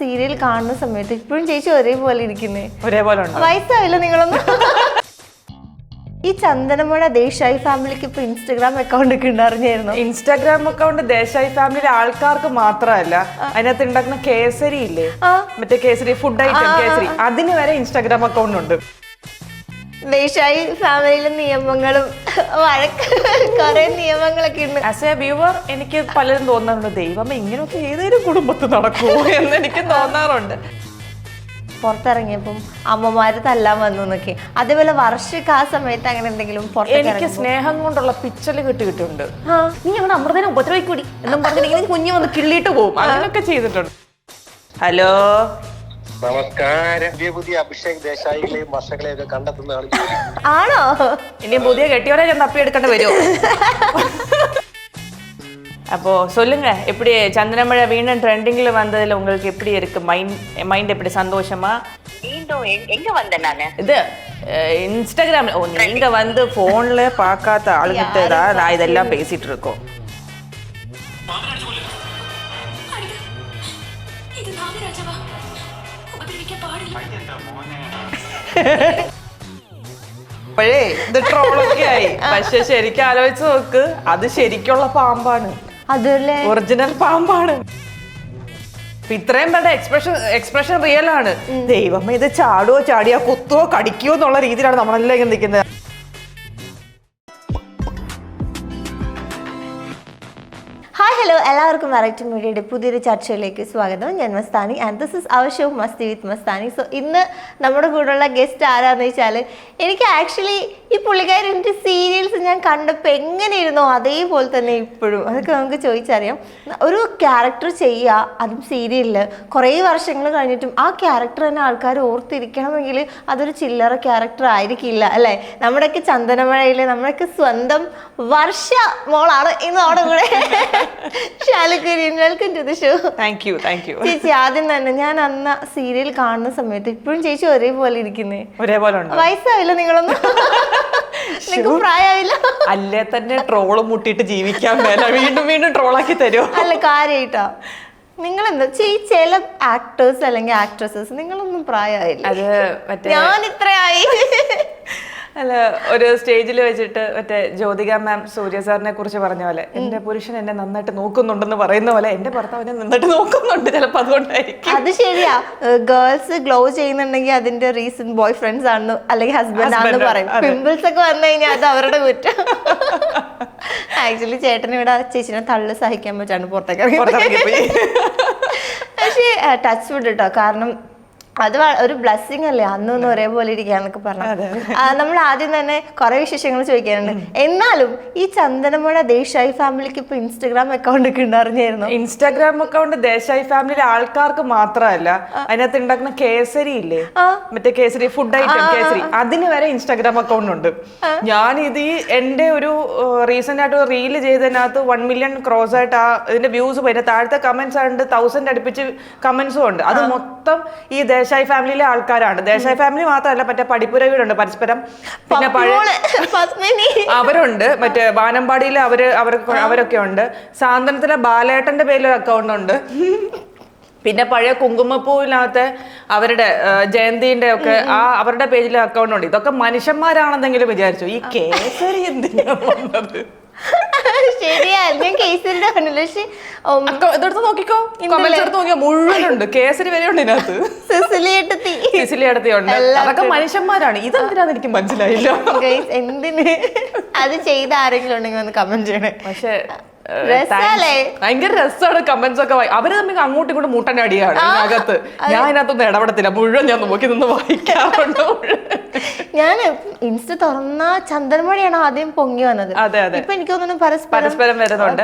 Serial കാണുന്ന സമയത്ത് ഇപ്പോഴും ചേച്ചി ഒരേപോലെ ഇരിക്കുന്നേ. ഒരേപോലെ വയസ്സാവില്ല നിങ്ങളൊന്നും. ഈ ചന്ദനമഴ ദേശായി ഫാമിലിക്ക് ഇപ്പൊ ഇൻസ്റ്റാഗ്രാം അക്കൗണ്ട് ഒക്കെ ഉണ്ടായിരുന്നായിരുന്നു. ഇൻസ്റ്റാഗ്രാം അക്കൗണ്ട് ദേശായി ഫാമിലിയിലെ ആൾക്കാർക്ക് മാത്രമല്ല, അതിനകത്ത് ഉണ്ടാക്കുന്ന കേസരി ഇല്ലേ, മറ്റേ കേസരി ഫുഡ് ഐറ്റം കേസരി, അതിന് വരെ ഇൻസ്റ്റാഗ്രാം അക്കൗണ്ട് ഉണ്ട്. ദേശായി ഫാമിലിയിലെ നിയമങ്ങളും വഴക്ക് കുറെ നിയമങ്ങളൊക്കെ ഉണ്ട്. ആസ് എ വ്യൂവർ എനിക്ക് പലരും തോന്നാറുണ്ട്, ദൈവമേ ഇങ്ങനെയൊക്കെ ഏതൊരു കുടുംബത്തിൽ നടക്കുമോ എന്ന് എനിക്ക് തോന്നാറുണ്ട്. പുറത്തിറങ്ങിയപ്പം അമ്മമാര് തല്ലാൻ വന്നു എന്നൊക്കെ. അതേപോലെ വർഷക്ക് ആ സമയത്ത് അങ്ങനെ എന്തെങ്കിലും എനിക്ക് സ്നേഹം കൊണ്ടുള്ള പിച്ചല് കിട്ടിയിട്ടുണ്ട്. നീ ഞങ്ങളുടെ അമൃതനെ ഉപദ്രവിക്കൂടി എന്നും പറഞ്ഞിട്ടുണ്ടെങ്കിൽ കുഞ്ഞു വന്ന് കിള്ളിയിട്ട് പോകും, അങ്ങനെയൊക്കെ ചെയ്തിട്ടുണ്ട്. ഹലോ നമസ്കാരം. പുതിയ അഭിഷേക് ദേശായികളെയും വർഷങ്ങളെയൊക്കെ കണ്ടെത്തുന്നതാണ്. ആണോ? ഇനിയും പുതിയ കെട്ടിയോരെ ഞാൻ തപ്പിയെടുക്കേണ്ടി വരുമോ? அப்போ சொல்லுங்க, எப்படி சந்திரமழை வீண்டும் ட்ரெண்டிங்ல வந்ததுல உங்களுக்கு எப்படி இருக்கு? மைண்ட் எப்படி சந்தோஷமா? மீண்டும் எங்க வந்தேன் நானு? இது இன்ஸ்டாகிராம்ல நீங்க வந்து போன்ல பார்க்காத ஆளுகிட்ட தான் நான் இதெல்லாம் பேசிட்டு இருக்கோம். അപ്പോഴേ ഇത് ട്രോളൊക്കെ ആയി. പക്ഷെ ശരിക്കും ആലോചിച്ച് നോക്ക്, അത് ശരിക്കുള്ള പാമ്പാണ്, ഒറിജിനൽ പാമ്പാണ്. ഇത്രയും പേരുടെ എക്സ്പ്രഷൻ റിയൽ ആണ്. ദൈവമേ ഇത് ചാടുവോ ചാടിയോ കുത്തുവോ കടിക്കുവോ എന്നുള്ള രീതിയിലാണ് നമ്മളെല്ലാം ഇങ്ങനെ നിൽക്കുന്നത്. ഹായ് ഹലോ, എല്ലാവർക്കും വെറൈറ്റി മീഡിയയുടെ പുതിയൊരു ചർച്ചയിലേക്ക് സ്വാഗതം. ഞാൻ Mastani and this is our show Masti with Mastani. So ഇന്ന് നമ്മുടെ കൂടെയുള്ള ഗസ്റ്റ് ആരാന്ന് വെച്ചാൽ, എനിക്ക് ആക്ച്വലി ഈ പുള്ളിക്കാരൻ്റെ സീരിയൽസ് ഞാൻ കണ്ടപ്പോൾ എങ്ങനെയിരുന്നോ അതേപോലെ തന്നെ ഇപ്പോഴും അതൊക്കെ നമുക്ക് ചോദിച്ചറിയാം. ഒരു ക്യാരക്ടർ ചെയ്യുക, അതും സീരിയലിൽ കുറേ വർഷങ്ങൾ കഴിഞ്ഞിട്ടും ആ ക്യാരക്ടർ തന്നെ ആൾക്കാർ ഓർത്തിരിക്കണമെങ്കിൽ അതൊരു ചില്ലറ ക്യാരക്ടർ ആയിരിക്കില്ല അല്ലേ? നമ്മുടെയൊക്കെ ചന്ദനമഴയിലെ നമ്മുടെയൊക്കെ സ്വന്തം വർഷ മോളാണ് ഇന്ന് നമ്മുടെ കൂടെ. Welcome to the show. Thank you. ചേച്ചി, ആദ്യം തന്നെ ഞാൻ അന്ന് സീരിയൽ കാണുന്ന സമയത്ത് ഇപ്പോഴും ചേച്ചി ഒരേപോലെ ഇരിക്കുന്നേ. ഒരേപോലെ വയസ്സാവില്ല നിങ്ങളൊന്നും? നിങ്ങൾക്ക് പ്രായമാവില്ല? അല്ലേ തന്നെ ട്രോള് മുട്ടിയിട്ട് ജീവിക്കാൻ മേല വീണ്ടും വീണ്ടും ട്രോളാക്കി തരുമോ? അല്ല, കാര്യമായിട്ടാ. നിങ്ങളെന്താ ചില ആക്ടേഴ്സ് അല്ലെങ്കിൽ ആക്ട്രസസ് നിങ്ങളൊന്നും പ്രായമായില്ല. അത് മറ്റേ ഞാൻ ഇത്രയായി. അല്ല, ഒരു സ്റ്റേജിൽ വെച്ചിട്ട് മറ്റേ ജ്യോതിക മാം സൂര്യ സാറിനെ കുറിച്ച് പറഞ്ഞ പോലെ, എന്റെ പുരുഷൻ എന്നെ നന്നായിട്ട് നോക്കുന്നുണ്ടെന്ന് പറയുന്ന പോലെ എന്റെ ഭർത്താവിനെ നന്നായിട്ട് നോക്കുന്നുണ്ട്. ചിലപ്പോ അതുകൊണ്ടായിരിക്കും. അത് ശരിയാ. ഗേൾസ് ഗ്ലോ ചെയ്യുന്നുണ്ടെങ്കിൽ അതിന്റെ റീസൺ ബോയ് ഫ്രണ്ട്സ് ആണെന്ന് അല്ലെങ്കിൽ ഹസ്ബൻഡ് ആണെന്ന് പറയും. പിമ്പിൾസ് ഒക്കെ വന്നു കഴിഞ്ഞാൽ അത് അവരുടെ കുറ്റം. ആക്ച്വലി ചേട്ടന് ഇവിടെ ചേച്ചിനെ തള്ളു സഹിക്കാൻ പറ്റാണ് പുറത്തേക്ക് ഇറങ്ങി. പക്ഷേ ടച്ച് വുഡ് കേട്ടോ, കാരണം അത് ഒരു ബ്ലെസ്സിങ് അല്ലേ, അന്നൊന്നും ഒരേപോലെ ഇരിക്കാന്നൊക്കെ പറഞ്ഞു. നമ്മൾ ആദ്യം തന്നെ കുറെ വിശേഷങ്ങൾ ചോദിക്കാനുണ്ട്. എന്നാലും ഈ ചന്ദനമഴ ദേശായി ഫാമിലിക്ക് ഇപ്പൊ ഇൻസ്റ്റാഗ്രാം അക്കൗണ്ട് ഒക്കെ ഉണ്ടായിരുന്നായിരുന്നു. ഇൻസ്റ്റാഗ്രാം അക്കൗണ്ട് ദേശായി ഫാമിലിയിലെ ആൾക്കാർക്ക് മാത്രമല്ല, അതിനകത്ത് ഉണ്ടാക്കുന്ന കേസരി ഇല്ലേ, മറ്റേ കേസരി ഫുഡ് ഐറ്റം കേസരി, അതിന് വരെ ഇൻസ്റ്റാഗ്രാം അക്കൗണ്ട് ഉണ്ട്. ഞാൻ ഇത് എന്റെ ഒരു റീസെന്റ് ആയിട്ട് റീല് ചെയ്തതിനകത്ത് 1 മില്യൺ ക്രോസ് ആയിട്ട് ഇതിന്റെ വ്യൂസ് പോയി. താഴത്തെ കമന്റ്സ് ആയിട്ട് 1000 അടുപ്പിച്ച് കമന്റ്സും ഉണ്ട്. അത് മൊത്തം ഈ ദേശായി ഫാമിലിയിലെ ആൾക്കാരാണ്. ദേശായി ഫാമിലി മാത്രമല്ല, മറ്റേ പഠിപ്പുര വീടുണ്ട് പരസ്പരം, പിന്നെ അവരുണ്ട്, മറ്റേ വാനമ്പാടിയിലെ അവരൊക്കെ ഉണ്ട്. സാന്ത്വനത്തിലെ ബാലേട്ടന്റെ പേരിൽ അക്കൗണ്ട് ഉണ്ട്. പിന്നെ പഴയ കുങ്കുമപ്പൂവിനകത്ത് അവരുടെ ജയന്തിന്റെ ഒക്കെ അവരുടെ പേജിലെ അക്കൗണ്ട് ഉണ്ട്. ഇതൊക്കെ മനുഷ്യന്മാരാണെന്നെങ്കിലും വിചാരിച്ചു. ഈ കേസരി എന്തിനാ വന്നത്? ശരിയാ, ഞാൻ കേസരിയുടെ കണ്ടില്ല. പക്ഷെ ഇതെടുത്ത് നോക്കിക്കോ, കമന്റ്സ് എടുത്ത് നോക്കിയോ, മുഴുവനുണ്ട്. കേസരി വരെ ഉണ്ട് ഇതിനകത്ത്. സിസിലി അടുത്തി ഉണ്ട്. അതൊക്കെ മനുഷ്യന്മാരാണ്. ഇതെന്തിനാന്ന് എനിക്ക് മനസ്സിലായില്ല. എന്തിന് അത് ചെയ്ത ആരെങ്കിലും ഉണ്ടെങ്കിൽ ഒന്ന് കമന്റ് ചെയ്യണേ. പക്ഷെ ഭയങ്കര രസമാണ് കമന്റ്സ് ഒക്കെ. അവര് തമ്മിൽ അങ്ങോട്ടും ഇങ്ങോട്ടും മൂട്ടന്റെ അടിയാണ് ഇതിനകത്ത്. ഞാൻ അതിനകത്തൊന്നും ഇടപെടത്തില്ല, മുഴുവൻ ഞാൻ നോക്കി നിന്ന് വായിക്കാറുണ്ട്. ഞാൻ ഇൻസ്റ്റ തുറന്ന ചന്ദനമഴയാണ് ആദ്യം പൊങ്ങി വന്നത്. ഇപ്പൊ എനിക്ക് തോന്നുന്നു പരസ്പരം വരുന്നുണ്ട്.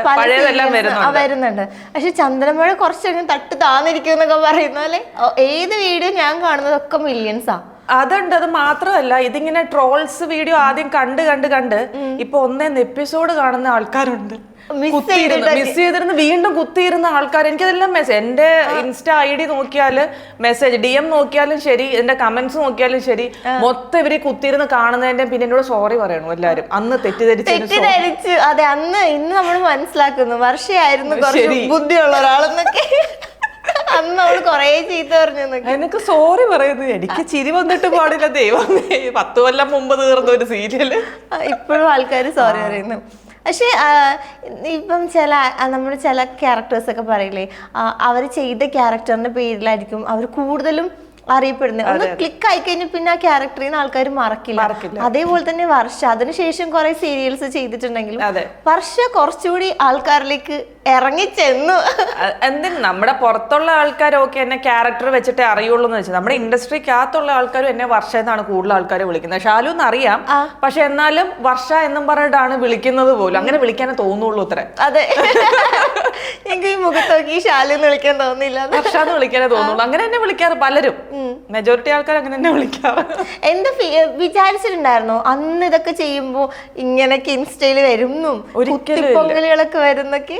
വരുന്നുണ്ട്. പക്ഷെ ചന്ദനമഴ കുറച്ചങ്ങ് തട്ട് താന്നിരിക്കും എന്നൊക്കെ പറയുന്ന പോലെ ഏത് വീഡിയോ ഞാൻ കാണുന്നതൊക്കെ മില്യൺസാ. അതുണ്ട്. അത് മാത്രമല്ല, ഇതിങ്ങനെ ട്രോൾസ് വീഡിയോ ആദ്യം കണ്ട് ഇപ്പൊ ഒന്നേന്ന് എപ്പിസോഡ് കാണുന്ന ആൾക്കാരുണ്ട്. മിസ് ചെയ്തിരുന്ന് വീണ്ടും കുത്തിയിരുന്ന ആൾക്കാർ. എനിക്കതെല്ലാം മെസ്സേജ്, എന്റെ ഇൻസ്റ്റ ID നോക്കിയാല് മെസ്സേജ്, DM നോക്കിയാലും ശരി, എന്റെ കമന്റ്സ് നോക്കിയാലും ശരി, മൊത്തം ഇവര് കുത്തിയിരുന്ന് കാണുന്നതിന്റെ പിന്നെ എന്നോട് സോറി പറയണു എല്ലാരും. അന്ന് തെറ്റിദ്ധരിച്ചു. അതെ, അന്ന് ഇന്ന് നമ്മൾ മനസ്സിലാക്കുന്നു വർഷയായിരുന്നു ബുദ്ധിയുള്ള ഒരാളെന്നൊക്കെ. അന്ന് അവള് കൊറേ ചീത്ത പറഞ്ഞു എന്നൊക്കെ. എനിക്ക് സോറി പറയുന്നു, എനിക്ക് ചിരി വന്നിട്ട് പാടില്ല ദൈവമേ. 10 കൊല്ലം മുമ്പ് തീർന്ന ഒരു സീരിയല് ഇപ്പോഴും ആൾക്കാർ സോറി പറയുന്നു. പക്ഷേ ഇപ്പം നമ്മൾ ചില ക്യാരക്ടേഴ്സ് ഒക്കെ പറയില്ലേ, അവർ ചെയ്ത ക്യാരക്ടറിന്റെ പേരിലായിരിക്കും അവർ കൂടുതലും അറിയപ്പെടുന്നത്. ഒന്ന് ക്ലിക്ക് ആയി കഴിഞ്ഞാൽ പിന്നെ ആ ക്യാരക്ടറിൽ നിന്ന് ആൾക്കാർ മറക്കില്ല. അതേപോലെ തന്നെ വർഷ അതിനുശേഷം കുറെ സീരിയൽസ് ചെയ്തിട്ടുണ്ടെങ്കിലും വർഷ കുറച്ചുകൂടി ആൾക്കാരിലേക്ക് ഇറങ്ങിച്ചെന്നു. എന്തിനും നമ്മുടെ പുറത്തുള്ള ആൾക്കാരൊക്കെ എന്നെ ക്യാരക്ടർ വെച്ചിട്ടേ അറിയുള്ളൂ എന്ന് വെച്ചാൽ നമ്മുടെ ഇൻഡസ്ട്രിക്കകത്തുള്ള ആൾക്കാരും എന്നെ വർഷ എന്നാണ് കൂടുതൽ ആൾക്കാർ വിളിക്കുന്നത്. ഷാലു എന്ന് അറിയാം, പക്ഷെ എന്നാലും വർഷ എന്നും പറഞ്ഞിട്ടാണ് വിളിക്കുന്നത് പോലും. അങ്ങനെ വിളിക്കാനേ തോന്നുള്ളൂ അത്ര. അതെ, എനിക്ക് ഈ മുഖത്ത് നോക്കി ഷാലു എന്ന് വിളിക്കാൻ തോന്നില്ല, വർഷ എന്ന് വിളിക്കാനേ തോന്നുള്ളൂ. അങ്ങനെ എന്നെ വിളിക്കാറ് പലരും, മെജോറിറ്റി ആൾക്കാർ അങ്ങനെ എന്നെ വിളിക്കാറ്. എന്താ വിചാരിച്ചിട്ടുണ്ടായിരുന്നോ അന്ന് ഇതൊക്കെ ചെയ്യുമ്പോ ഇങ്ങനൊക്കെ ഇൻസ്റ്റയില് വരുന്നും പൊങ്കലുകളൊക്കെ വരുന്നൊക്കെ?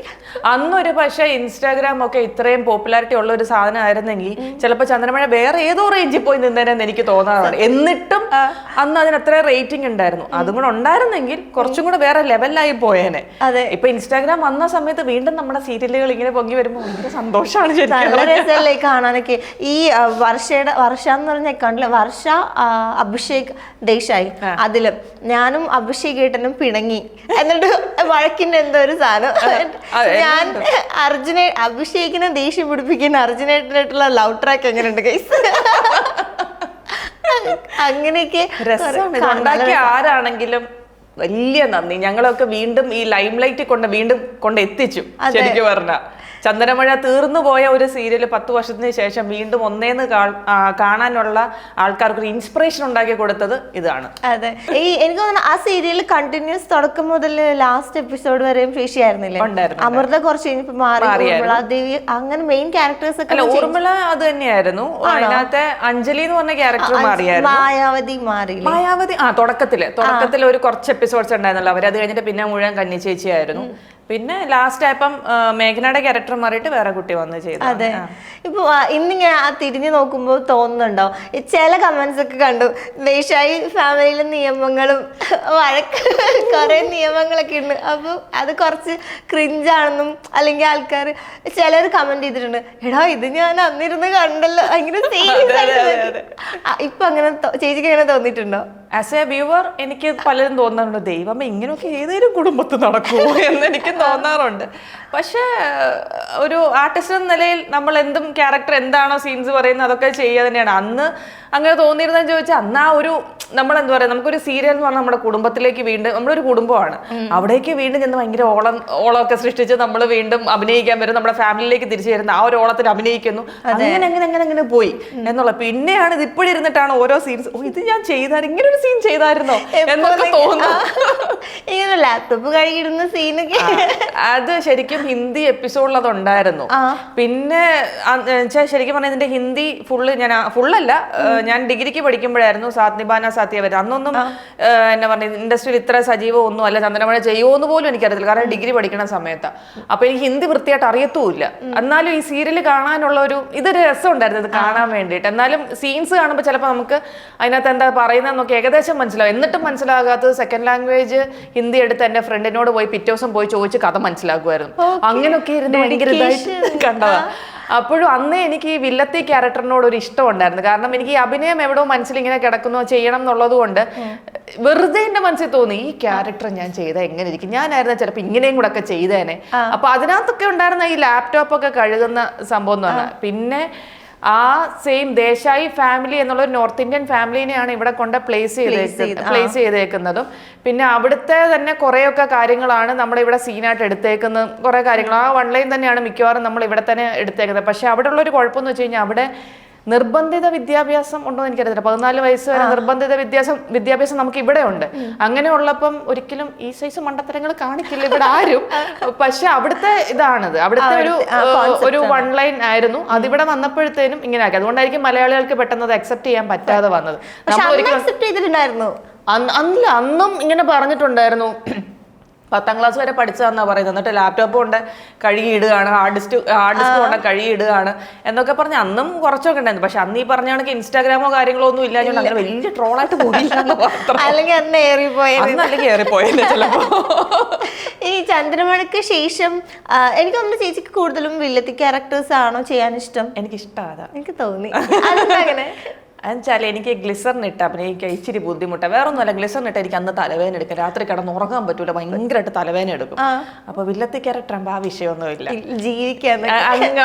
അന്നൊരു പക്ഷെ ഇൻസ്റ്റാഗ്രാം ഒക്കെ ഇത്രയും പോപ്പുലാരിറ്റി ഉള്ള ഒരു സാധനം ആയിരുന്നെങ്കിൽ ചിലപ്പോൾ ചന്ദ്രമഴ വേറെ ഏതോ റേഞ്ചിൽ പോയി നിന്നേനെന്ന് എനിക്ക് തോന്നാറുണ്ട്. എന്നിട്ടും അന്ന് അതിന് അത്ര റേറ്റിംഗ് ഉണ്ടായിരുന്നു. അതും കൂടെ ഉണ്ടായിരുന്നെങ്കിൽ കുറച്ചും കൂടെ വേറെ ലെവലിലായി പോയേനെ. ഇപ്പൊ ഇൻസ്റ്റാഗ്രാം വന്ന സമയത്ത് വീണ്ടും നമ്മുടെ സീരിയലുകൾ ഇങ്ങനെ പൊങ്ങി വരുമ്പോൾ ഭയങ്കര സന്തോഷമാണ്. നല്ല രസമല്ലേ കാണാനൊക്കെ. ഈ വർഷ എന്ന് പറഞ്ഞ അക്കൗണ്ടില് വർഷ അഭിഷേക് ദേശായി, അതിലും ഞാനും അഭിഷേക് ഏട്ടനും പിണങ്ങി, എന്നിട്ട് വഴക്കിന്റെ എന്തോ ഒരു സാധനം. ഞാൻ അഭിഷേകിനെ ദേഷ്യം പിടിപ്പിക്കുന്ന അർജുനേട്ടനായിട്ടുള്ള ലവ് ട്രാക്ക് എങ്ങനെയുണ്ട് ഗൈസ്? അങ്ങനെയൊക്കെ ആരാണെങ്കിലും വലിയ നന്ദി. ഞങ്ങളൊക്കെ വീണ്ടും ഈ ലൈം ലൈറ്റ് വീണ്ടും കൊണ്ട് എത്തിച്ചു. ശരിക്കും പറഞ്ഞ ചന്ദനമഴ തീർന്നു പോയ ഒരു സീരിയൽ 10 വർഷത്തിന് ശേഷം വീണ്ടും ഒന്നേന്ന് കാണാനുള്ള ആൾക്കാർക്ക് ഒരു ഇൻസ്പിറേഷൻ ഉണ്ടാക്കി കൊടുത്തത് ഇതാണ്. അതെ, എനിക്ക് തോന്നുന്നു ആ സീരിയൽ കണ്ടിന്യൂസ് തുടക്കം മുതൽ ലാസ്റ്റ് എപ്പിസോഡ് വരെയും ശേഷിയായിരുന്നില്ലേ? അമൃത കുറച്ച് കഴിഞ്ഞപ്പോ മാറി, ദേവി അങ്ങനെ മെയിൻ ക്യാരക്ടേഴ്സ് ഒക്കെ. ഊർമിള അത് തന്നെയായിരുന്നു. അതിനകത്തെ അഞ്ജലി എന്ന് പറഞ്ഞ ക്യാരക്ടർ മാറിയായിരുന്നു. മായാവതി മാറി. മായാവതി തുടക്കത്തില് ഒരു കുറച്ച് എപ്പിസോഡ്സ് ഉണ്ടായിരുന്നല്ലോ അവർ. അത് കഴിഞ്ഞിട്ട് പിന്നെ മുഴുവൻ കന്നി ചേച്ചിയായിരുന്നു. പിന്നെ ലാസ്റ്റ് ആയപ്പം മേഘനയുടെ ക്യാരക്ടർ മാറിയിട്ട് വേറെ കുട്ടി വന്ന് ചെയ്തു. അതെ, ഇപ്പൊ ഇന്നിങ്ങനെ ആ തിരിഞ്ഞു നോക്കുമ്പോ തോന്നുന്നുണ്ടോ ചില കമന്റ്സ് ഒക്കെ കണ്ടു, ദേശായി ഫാമിലിയിലെ നിയമങ്ങളും വഴക്ക് കുറെ നിയമങ്ങളൊക്കെ ഉണ്ട്, അപ്പൊ അത് കുറച്ച് ക്രിഞ്ചാണെന്നും അല്ലെങ്കിൽ ആൾക്കാർ ചിലർ കമന്റ് ചെയ്തിട്ടുണ്ട്, എടാ ഇത് ഞാൻ അന്നിരുന്ന് കണ്ടല്ലോ ഭയങ്കര സീരിയസ്. ഇപ്പൊ അങ്ങനെ ചേച്ചിക്ക് അങ്ങനെ തോന്നിയിട്ടുണ്ടോ? ആസ് എ വ്യൂവർ എനിക്ക് പലരും തോന്നാറുണ്ട്, ദൈവമേ ഇങ്ങനെയൊക്കെ ഏതൊരു കുടുംബത്തിൽ നടക്കുമോ എന്ന് എനിക്ക് തോന്നാറുണ്ട്. പക്ഷെ ഒരു ആർട്ടിസ്റ്റ് എന്ന നിലയിൽ നമ്മൾ എന്തും ക്യാരക്ടർ എന്താണോ സീൻസ് പറയുന്നത് അതൊക്കെ ചെയ്യുക തന്നെയാണ്. അന്ന് അങ്ങനെ തോന്നിയിരുന്നെന്ന് ചോദിച്ചാൽ അന്ന് ആ ഒരു നമ്മളെന്താ പറയുക, നമുക്കൊരു സീരിയൽ എന്ന് പറഞ്ഞാൽ നമ്മുടെ കുടുംബത്തിലേക്ക് വീണ്ടും, നമ്മളൊരു കുടുംബമാണ്, അവിടേക്ക് വീണ്ടും ചെന്ന് ഭയങ്കര ഓളമൊക്കെ സൃഷ്ടിച്ച് നമ്മൾ വീണ്ടും അഭിനയിക്കാൻ വരും, നമ്മുടെ ഫാമിലിയിലേക്ക് തിരിച്ചു വരുന്ന ആ ഒരു ഓളത്തിൽ അഭിനയിക്കുന്നു. അങ്ങനെ പോയി എന്നുള്ള. പിന്നെയാണ് ഇത് ഇപ്പോഴിരുന്നിട്ടാണ് ഓരോ സീൻസ്, ഇത് ഞാൻ ചെയ്താൽ ഇങ്ങനെ ഒരു സീൻ ചെയ്തായിരുന്നോ എന്നൊക്കെ തോന്നുന്നു. ഇങ്ങനെ ലാപ്ടോപ്പ് കഴുകിടുന്ന സീനൊക്കെ അത് ശരിക്കും ഹിന്ദി എപ്പിസോഡിൽ അത് ഉണ്ടായിരുന്നു. പിന്നെ ശരിക്കും പറഞ്ഞാൽ ഇതിന്റെ ഹിന്ദി ഫുള്ളല്ല, ഞാൻ ഡിഗ്രിക്ക് പഠിക്കുമ്പോഴായിരുന്നു സാത്നിബാന സാത്യ വരുന്നത്. അന്നൊന്നും എന്നാ പറഞ്ഞ ഇൻഡസ്ട്രിയിൽ ഇത്ര സജീവം ഒന്നും അല്ല, ചന്ദ്രമഴ ചെയ്യുമോന്ന് പോലും എനിക്കറിയത്തില്ല, കാരണം ഡിഗ്രി പഠിക്കണ സമയത്ത്. അപ്പൊ എനിക്ക് ഹിന്ദി വൃത്തിയായിട്ട് അറിയത്തുമില്ല. എന്നാലും ഈ സീരിയൽ കാണാനുള്ള ഇതൊരു രസം ഉണ്ടായിരുന്നു ഇത് കാണാൻ വേണ്ടിയിട്ട്. എന്നാലും സീൻസ് കാണുമ്പോൾ ചിലപ്പോൾ നമുക്ക് അതിനകത്ത് എന്താ പറയുന്നതെന്നൊക്കെ ഏകദേശം മനസ്സിലാവും. എന്നിട്ടും മനസ്സിലാകാത്തത് സെക്കൻഡ് ലാംഗ്വേജ് ഹിന്ദി എടുത്ത് എന്റെ ഫ്രണ്ടിനോട് പോയി പിറ്റേ ദിവസം പോയി ചോദിച്ച് കഥ മനസ്സിലാക്കുമായിരുന്നു. അങ്ങനെയൊക്കെ ഇരുന്ന് ഭയങ്കര ഇതായിട്ട് കണ്ടതാ. അപ്പോഴും അന്നേ എനിക്ക് ഈ വില്ലത്തി ക്യാരക്ടറിനോട് ഒരു ഇഷ്ടം ഉണ്ടായിരുന്നു. കാരണം എനിക്ക് ഈ അഭിനയം എവിടെയോ മനസ്സിൽ ഇങ്ങനെ കിടക്കുന്നോ ചെയ്യണം എന്നുള്ളത് കൊണ്ട് വെറുതെ എന്റെ മനസ്സിൽ തോന്നി ഈ ക്യാരക്ടർ ഞാൻ ചെയ്താൽ എങ്ങനെ ഇരിക്കും, ഞാനായിരുന്നു ചിലപ്പോൾ ഇങ്ങനെയും കൂടെ ഒക്കെ ചെയ്തേനെ. അപ്പൊ അതിനകത്തൊക്കെ ഉണ്ടായിരുന്ന ഈ ലാപ്ടോപ്പ് ഒക്കെ കഴുകുന്ന സംഭവം എന്ന് പറഞ്ഞാൽ, പിന്നെ ആ സെയിം ദേശായി ഫാമിലി എന്നുള്ള ഒരു നോർത്ത് ഇന്ത്യൻ ഫാമിലിനെയാണ് ഇവിടെ കൊണ്ട് പ്ലേസ് ചെയ്തേക്കുന്നതും. പിന്നെ അവിടുത്തെ തന്നെ കുറേയൊക്കെ കാര്യങ്ങളാണ് നമ്മുടെ ഇവിടെ സീനായിട്ട് എടുത്തേക്കുന്നത്. കുറേ കാര്യങ്ങൾ ആ വൺ ലൈൻ തന്നെയാണ് മിക്കവാറും നമ്മൾ ഇവിടെ തന്നെ എടുത്തേക്കുന്നത്. പക്ഷെ അവിടെ ഉള്ളൊരു കുഴപ്പമെന്ന് വെച്ച് കഴിഞ്ഞാൽ അവിടെ നിർബന്ധിത വിദ്യാഭ്യാസം ഉണ്ടോ എന്ന് എനിക്കറിയില്ല. 14 വയസ്സ് വരെ നിർബന്ധിത വിദ്യാഭ്യാസം നമുക്ക് ഇവിടെ ഉണ്ട്. അങ്ങനെ ഉള്ളപ്പം ഒരിക്കലും ഈ സൈസ് മണ്ടത്തരങ്ങൾ കാണിക്കില്ല ഇവിടെ ആരും. പക്ഷെ അവിടുത്തെ ഇതാണത്, അവിടുത്തെ ഒരു വൺ ലൈൻ ആയിരുന്നു. അതിവിടെ വന്നപ്പോഴത്തേനും ഇങ്ങനെ ആക്കി. അതുകൊണ്ടായിരിക്കും മലയാളികൾക്ക് പെട്ടെന്ന് അത് അക്സെപ്റ്റ് ചെയ്യാൻ പറ്റാതെ വന്നത്. നമ്മൾ ഒരിക്കലും അക്സെപ്റ്റ് ചെയ്തിട്ടുണ്ടായിരുന്നു. അന്നും ഇങ്ങനെ പറഞ്ഞിട്ടുണ്ടായിരുന്നു, 10ാം ക്ലാസ് വരെ പഠിച്ചതെന്നാ പറയുന്നത്. എന്നിട്ട് ലാപ്ടോപ്പ് കൊണ്ട് കഴുകിയിടുകയാണ്, ഹാർഡ് ഡിസ്ക് കൊണ്ട് കഴുകിയിടുകയാണ് എന്നൊക്കെ പറഞ്ഞ് അന്നും കുറച്ചൊക്കെ ഉണ്ടായിരുന്നു. പക്ഷെ അന്ന് ഈ പറഞ്ഞ കണക്ക് ഇൻസ്റ്റാഗ്രാമോ കാര്യങ്ങളോ ഒന്നും ഇല്ലാഞ്ഞുകൊണ്ട് അങ്ങനെ വലിയ ട്രോളായിട്ട് പോയില്ല എന്ന് മാത്രം. അല്ലെങ്കിൽ അന്ന് ഏറിപ്പോയത് ചിലപ്പോ. ഈ ചന്ദ്രമഴയ്ക്ക് ശേഷം എനിക്ക് തോന്നുന്നു ചേച്ചിക്ക് കൂടുതലും വില്ലത്തി ക്യാരക്ടേഴ്സ് ആണോ ചെയ്യാൻ ഇഷ്ടം? എനിക്കിഷ്ടമാണ്. എനിക്ക് തോന്നി അങ്ങനെ. എന്നുവെച്ചാൽ എനിക്ക് ഗ്ലിസറിൻ ഇട്ട് അഭിനയിക്കാൻ ഇച്ചിരി ബുദ്ധിമുട്ടാണ്. വേറെ ഒന്നുമല്ല, ഗ്ലിസറിൻ ഇട്ട് എനിക്ക് അന്ന് തലവേദന എടുക്കും. രാത്രി കിടന്ന് ഉറങ്ങാൻ പറ്റൂല, ഭയങ്കരമായിട്ട് തലവേദന എടുക്കും. അപ്പൊ വില്ലത്തി ക്യാരക്ടർ ആകുമ്പോൾ ആ വിഷയമൊന്നുമില്ല, ജീവിക്കാൻ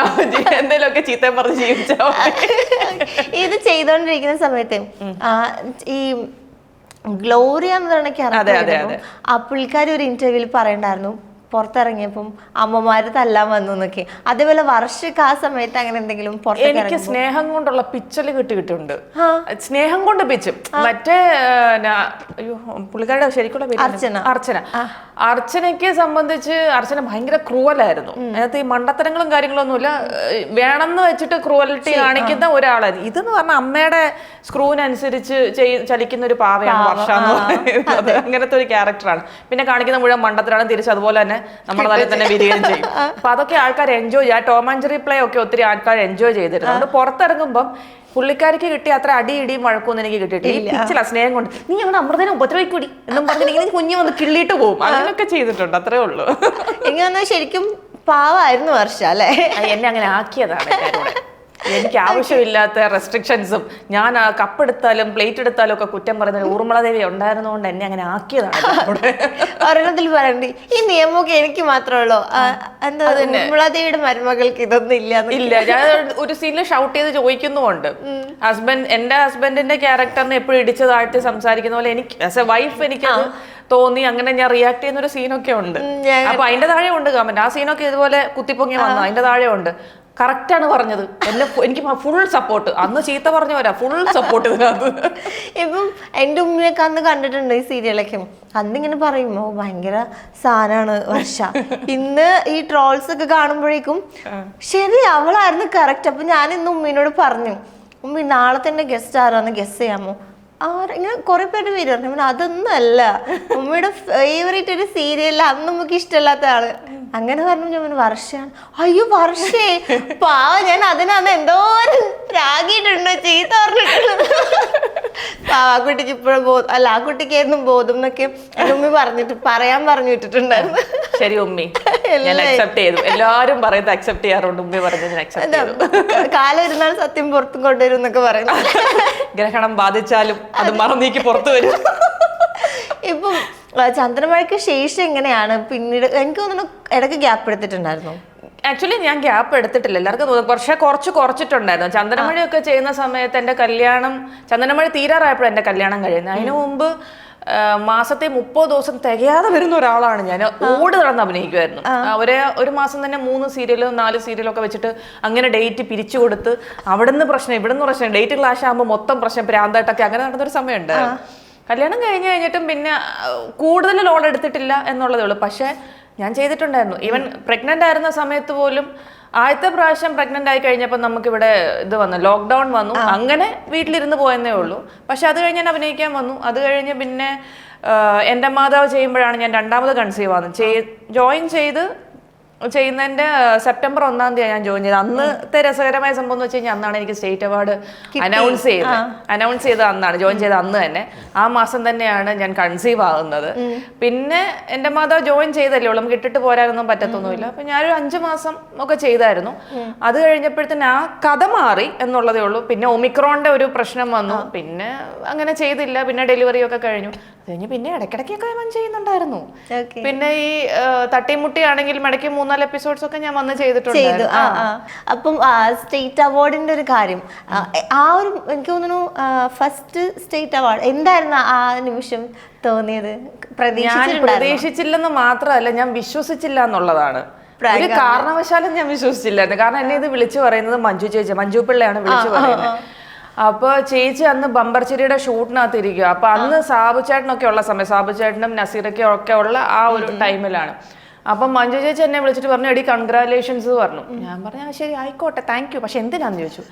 എന്തെങ്കിലുമൊക്കെ ചീത്തയും പറഞ്ഞ് ജീവിച്ചാൽ. ഇത് ചെയ്തോണ്ടിരിക്കുന്ന സമയത്ത് ഈ ഗ്ലോറിയ എന്ന് പറയുന്ന ക്യാരക്ടർ ആ പുള്ളിക്കാരി ഒരു ഇന്റർവ്യൂവിൽ പറയണ്ടായിരുന്നു പുറത്തിറങ്ങിയപ്പം അമ്മമാര് തല്ലാൻ വന്നു എന്നൊക്കെ. അതേപോലെ വർഷക്ക് ആ സമയത്ത് അങ്ങനെ എന്തെങ്കിലും? എനിക്ക് സ്നേഹം കൊണ്ടുള്ള പിച്ചല് കിട്ടിയിട്ടുണ്ട്. സ്നേഹം കൊണ്ട് പിച്ചും. മറ്റേ അയ്യോ പുള്ളിക്കാരുടെ ശരിക്കുള്ള പേര് അർച്ചന. അർച്ചനയ്ക്ക് സംബന്ധിച്ച് അർച്ചന ഭയങ്കര ക്രൂവലായിരുന്നു. അതിനകത്ത് ഈ മണ്ടത്തരങ്ങളും കാര്യങ്ങളൊന്നുമില്ല, വേണമെന്ന് വെച്ചിട്ട് ക്രൂവലിറ്റി കാണിക്കുന്ന ഒരാളായിരുന്നു. ഇതെന്ന് പറഞ്ഞാൽ അമ്മയുടെ സ്ക്രൂവിനനുസരിച്ച് ചലിക്കുന്ന ഒരു പാവയാണ് വർഷ എന്ന് പറയുന്നത്. അങ്ങനത്തെ ഒരു ക്യാരക്ടറാണ്. പിന്നെ കാണിക്കുന്ന മുഴുവൻ മണ്ടത്തരാണ്, തിരിച്ച് അതുപോലെ തന്നെ നമ്മുടെ തലയിൽ തന്നെ വിരികയും ചെയ്യും. അപ്പൊ അതൊക്കെ ആൾക്കാർ എൻജോയ് ചെയ്യും. ആ ടോം ആൻഡ് ജെറി പ്ലേ ഒക്കെ ഒത്തിരി ആൾക്കാർ എൻജോയ് ചെയ്തിരുന്നു. അതുകൊണ്ട് പുറത്തിറങ്ങുമ്പം പുള്ളിക്കാരിക്ക് കിട്ടിയ അത്ര അടിയിടിയും വഴക്കൊന്നും എനിക്ക് കിട്ടിയിട്ടില്ല. സ്നേഹം കൊണ്ട് നീ ഞങ്ങളുടെ അമൃതനെ ഉപദ്രവിക്കൂടി എന്നും പറഞ്ഞിട്ട് കുഞ്ഞു വന്ന് കിള്ളിയിട്ട് പോകും. അങ്ങനെയൊക്കെ ചെയ്തിട്ടുണ്ട്, അത്രേ ഉള്ളൂ. എനിക്ക് ശരിക്കും പാവായിരുന്നു വർഷ അല്ലേ? എന്നെ അങ്ങനെ ആക്കിയതാണ്. എനിക്ക് ആവശ്യമില്ലാത്ത റെസ്ട്രിക്ഷൻസും ഞാൻ കപ്പെടുത്താലും പ്ലേറ്റ് എടുത്താലും ഒക്കെ കുറ്റം പറയുന്നത് ഊർമിളദേവി ഉണ്ടായിരുന്നതുകൊണ്ട് എന്നെ അങ്ങനെ ആക്കിയതാണ്. ഒരെണ്ണത്തിൽ പറയണ്ടി ഈ നിയമമൊക്കെ എനിക്ക് മാത്രമേ ഉള്ളൂ, എന്താ ഊർമിളദേവിയുടെ മരുമകൾക്ക് ഇതൊന്നും ഇല്ല. ഞാൻ ഒരു സീനിൽ ഷൗട്ട് ചെയ്ത് ചോദിക്കുന്നുമുണ്ട്. എന്റെ ഹസ്ബൻഡിന്റെ ക്യാരക്ടറിനെ എപ്പോഴും ഇടിച്ചതായിട്ട് സംസാരിക്കുന്ന പോലെ എനിക്ക് ആസ് എ വൈഫ് എനിക്കത് തോന്നി. അങ്ങനെ ഞാൻ റിയാക്ട് ചെയ്യുന്ന ഒരു സീനൊക്കെ ഉണ്ട്. അപ്പൊ അതിന്റെ താഴെ ഉണ്ട് കമന്റ്. ആ സീനൊക്കെ ഇതുപോലെ കുത്തിപ്പൊങ്ങി വന്നു, അതിന്റെ താഴെ ഉണ്ട് കറക്റ്റാണ് പറഞ്ഞത്. എനിക്ക് ഫുൾ സപ്പോർട്ട്. അന്ന് ചീത്ത പറഞ്ഞവരാ ഫുൾ സപ്പോർട്ട് ഇതിനകത്ത്. ഇപ്പം എൻ്റെ ഉമ്മയൊക്കെ അന്ന് കണ്ടിട്ടുണ്ട് ഈ സീരിയലൊക്കെ. അന്നിങ്ങനെ പറയുമോ ഭയങ്കര സാധനമാണ് വർഷ. ഇന്ന് ഈ ട്രോൾസ് ഒക്കെ കാണുമ്പോഴേക്കും ശരി അവളായിരുന്നു കറക്റ്റ്. അപ്പൊ ഞാൻ ഇന്ന് ഉമ്മീനോട് പറഞ്ഞു, ഉമ്മി നാളെ തന്നെ ഗസ്റ്റ് ആരാന്ന് ഗസ് ചെയ്യാമോ? ഇങ്ങനെ കുറെ പേര് പേര് പറഞ്ഞു. അതൊന്നും അല്ല, ഉമ്മയുടെ ഫേവറേറ്റ് ഒരു സീരിയൽ അന്ന് നമുക്ക് ഇഷ്ടമല്ലാത്ത ആള്. അങ്ങനെ പറഞ്ഞു. ഞാൻ വർഷയാണ്. അയ്യോ വർഷേ പാവ, ഞാൻ അതിനന്ന് എന്തോ രാഗിയിട്ടുണ്ടോ ചീത്ത പറഞ്ഞിട്ടുള്ളത്. പാവ ആ കുട്ടിക്ക് ഇപ്പോഴും അല്ല ആ കുട്ടിക്കായിരുന്നു ബോധം എന്നൊക്കെ എൻ്റെ ഉമ്മി പറയാൻ പറഞ്ഞു വിട്ടിട്ടുണ്ടായിരുന്നു. ശരി ഉമ്മി, ഞാൻ അക്സെപ്റ്റ് ചെയ്തു. എല്ലാരും പറയുന്നത് അക്സെപ്റ്റ് ചെയ്യാറുണ്ട്. ഉമ്മി പറഞ്ഞത് കാലം ഇരുന്നാൾ സത്യം പുറത്തും കൊണ്ടുവരും എന്നൊക്കെ പറയുന്നു. ഗ്രഹണം ബാധിച്ചാലും അത് മറന്നീക്ക് പുറത്തു വരും. ഇപ്പം ചന്ദ്രമഴയ്ക്ക് ശേഷം എങ്ങനെയാണ് പിന്നീട്? എനിക്ക് തോന്നുന്നു ഇടയ്ക്ക് ഗ്യാപ്പ് എടുത്തിട്ടുണ്ടായിരുന്നു. ആക്ച്വലി ഞാൻ ഗ്യാപ്പ് എടുത്തിട്ടില്ല, എല്ലാവർക്കും തോന്നുന്നു. പക്ഷെ കുറച്ചിട്ടുണ്ടായിരുന്നു. ചന്ദനമഴയൊക്കെ ചെയ്യുന്ന സമയത്ത് എൻ്റെ കല്യാണം, ചന്ദനമഴ തീരാറായപ്പോഴും എൻ്റെ കല്യാണം കഴിയുന്നത്. അതിനു മുമ്പ് മാസത്തെ 30 ദിവസം തികയാതെ വരുന്ന ഒരാളാണ് ഞാൻ. ഓടി നടന്ന് അഭിനയിക്കുമായിരുന്നു. ഒരു മാസം തന്നെ 3 സീരിയലും 4 സീരിയലും ഒക്കെ വെച്ചിട്ട് അങ്ങനെ ഡേറ്റ് പിരിച്ചു കൊടുത്ത് അവിടുന്ന് പ്രശ്നം ഇവിടുന്ന് പ്രശ്നം, ഡേറ്റ് ക്ലാഷ് ആകുമ്പോൾ മൊത്തം പ്രശ്നം, പ്രാന്തായിട്ടൊക്കെ അങ്ങനെ നടന്നൊരു സമയമുണ്ട്. കല്യാണം കഴിഞ്ഞിട്ടും പിന്നെ കൂടുതൽ ലോഡ് എടുത്തിട്ടില്ല എന്നുള്ളതേ ഉള്ളൂ. പക്ഷെ ഞാൻ ചെയ്തിട്ടുണ്ടായിരുന്നു. ഈവൻ പ്രഗ്നന്റ് ആയിരുന്ന സമയത്ത് പോലും ആദ്യത്തെ പ്രാവശ്യം പ്രഗ്നന്റ് ആയി കഴിഞ്ഞപ്പോൾ നമുക്കിവിടെ ഇത് വന്നു, ലോക്ക്ഡൗൺ വന്നു. അങ്ങനെ വീട്ടിലിരുന്ന് പോയെന്നേ ഉള്ളൂ. പക്ഷെ അത് കഴിഞ്ഞ് ഞാൻ അഭിനയിക്കാൻ വന്നു. അത് കഴിഞ്ഞ് പിന്നെ എൻ്റെ മാതാവ് ചെയ്യുമ്പോഴാണ് ഞാൻ രണ്ടാമത് കൺസീവ് ആവുന്നത്. ജോയിൻ ചെയ്യുന്നതിന്റെ സെപ്റ്റംബർ 1-ാം തീയതി ഞാൻ ജോയിൻ ചെയ്തത്. അന്നത്തെ രസകരമായ സംഭവം എന്ന് വെച്ച് കഴിഞ്ഞാൽ അന്നാണ് എനിക്ക് സ്റ്റേറ്റ് അവാർഡ് അനൗൺസ് ചെയ്തത് അന്നാണ്, ജോയിൻ ചെയ്ത അന്ന് തന്നെ. ആ മാസം തന്നെയാണ് ഞാൻ കൺസീവ് ആകുന്നത്. പിന്നെ എൻ്റെ മാതാവ് ജോയിൻ ചെയ്തല്ലേ ഉള്ളൂ, നമുക്ക് ഇട്ടിട്ട് പോരാനൊന്നും പറ്റത്തൊന്നുമില്ല. അപ്പൊ ഞാനൊരു 5 മാസം ഒക്കെ ചെയ്തായിരുന്നു. അത് കഴിഞ്ഞപ്പോഴത്തേന് ആ കഥ മാറി എന്നുള്ളതേ ഉള്ളൂ. പിന്നെ ഒമിക്രോണിന്റെ ഒരു പ്രശ്നം വന്നു, പിന്നെ അങ്ങനെ ചെയ്തില്ല. പിന്നെ ഡെലിവറി ഒക്കെ കഴിഞ്ഞു. അത് കഴിഞ്ഞ് പിന്നെ ഇടയ്ക്കിടയ്ക്കൊക്കെ ഞാൻ ചെയ്യുന്നുണ്ടായിരുന്നു. പിന്നെ ഈ തട്ടിമുട്ടി ആണെങ്കിൽ ഇടയ്ക്ക് 3-4 എപ്പിസോഡ്സ് ഒക്കെ ഞാൻ വന്ന് ചെയ്തിട്ടുണ്ട്. അപ്പം സ്റ്റേറ്റ് അവാർഡിന്റെ ഒരു കാര്യം, ആ ഒരു എനിക്ക് തോന്നുന്നു ഫസ്റ്റ് സ്റ്റേറ്റ് അവാർഡ് എന്തായിരുന്നു ആ നിമിഷം തോന്നിയത്? പ്രതീക്ഷിച്ചില്ലെന്ന് മാത്രമല്ല, ഞാൻ വിശ്വസിച്ചില്ല എന്നുള്ളതാണ്. ഒരു കാരണവശാലും ഞാൻ വിശ്വസിച്ചില്ലായിരുന്നു. കാരണം എന്നെ ഇത് വിളിച്ചു പറയുന്നത് മഞ്ജു പിള്ളയാണ് വിളിച്ചു പറയുന്നത്. അപ്പൊ ചേച്ചി അന്ന് ബമ്പർച്ചിരിയുടെ ഷൂട്ടിനകത്ത് ഇരിക്കുക. അപ്പൊ അന്ന് സാബു ചേട്ടനൊക്കെ ഉള്ള സമയം, സാബു ചേട്ടനും നസീറൊക്കെ ഒക്കെ ഉള്ള ആ ഒരു ടൈമിലാണ്. അപ്പം മഞ്ജു ചേച്ചി എന്നെ വിളിച്ചിട്ട് പറഞ്ഞു എടി കൺഗ്രാലേഷൻസ് പറഞ്ഞു. ഞാൻ പറഞ്ഞു ശരി ആയിക്കോട്ടെ താങ്ക് യു, പക്ഷെ എന്തിനാന്ന് ചോദിച്ചു.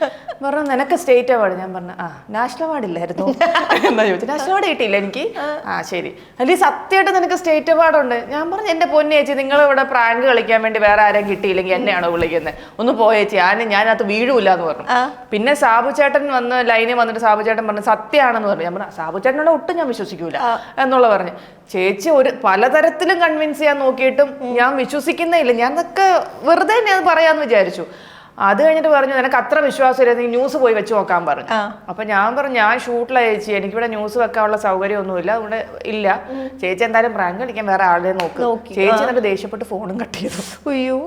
പറഞ്ഞു നിനക്ക് സ്റ്റേറ്റ് അവാർഡ്. ഞാൻ പറഞ്ഞു നാഷണൽ അവാർഡ് ഇല്ലായിരുന്നു എന്താ ചോദിച്ചു. നാഷണൽ അവാർഡ് കിട്ടിയില്ല എനിക്ക്. ശരി അല്ലെങ്കിൽ സത്യമായിട്ട് നിനക്ക് സ്റ്റേറ്റ് അവാർഡ് ഉണ്ട്. ഞാൻ പറഞ്ഞു എന്റെ പൊന്നു ചേച്ചി നിങ്ങൾ ഇവിടെ പ്രാങ്ക് കളിക്കാൻ വേണ്ടി വേറെ ആരെയും കിട്ടിയില്ലെങ്കിൽ എന്നെയാണോ വിളിക്കുന്നത്, ഒന്ന് പോയേച്ചി ഞാനകത്ത് വീഴൂല എന്ന് പറഞ്ഞു. പിന്നെ സാബു ചേട്ടൻ വന്ന് ലൈനിൽ വന്നിട്ട് സാബു ചേട്ടൻ പറഞ്ഞു സത്യമാണെന്ന് പറഞ്ഞു. ഞാൻ പറഞ്ഞു സാബു ചേട്ടനോട് ഒട്ടും ഞാൻ വിശ്വസിക്കൂല എന്നുള്ള പറഞ്ഞു. ചേച്ചി പലതരത്തിലും കൺവിൻസ് ചെയ്യാൻ നോക്കിയിട്ടും ഞാൻ വിശ്വസിക്കുന്നേ ഇല്ല. ഞാനതൊക്കെ വെറുതെ തന്നെ അത് പറയാന്ന് വിചാരിച്ചു. അത് കഴിഞ്ഞിട്ട് പറഞ്ഞു നിനക്ക് അത്ര വിശ്വാസമില്ല, നീ ന്യൂസ് പോയി വെച്ച് നോക്കാൻ പറഞ്ഞു. അപ്പൊ ഞാൻ പറഞ്ഞു ഞാൻ ഷൂട്ടിലാ ചേച്ചി, എനിക്കിവിടെ ന്യൂസ് വെക്കാനുള്ള സൗകര്യമൊന്നുമില്ല, ഇവിടെ ഇല്ല. ചേച്ചി എന്തായാലും പ്രാങ്ക് കളിക്കാൻ വേറെ ആളെ നോക്ക്. ചേച്ചി എന്നിട്ട് ദേഷ്യപ്പെട്ട് ഫോണും കട്ട് ചെയ്തു. അയ്യോ.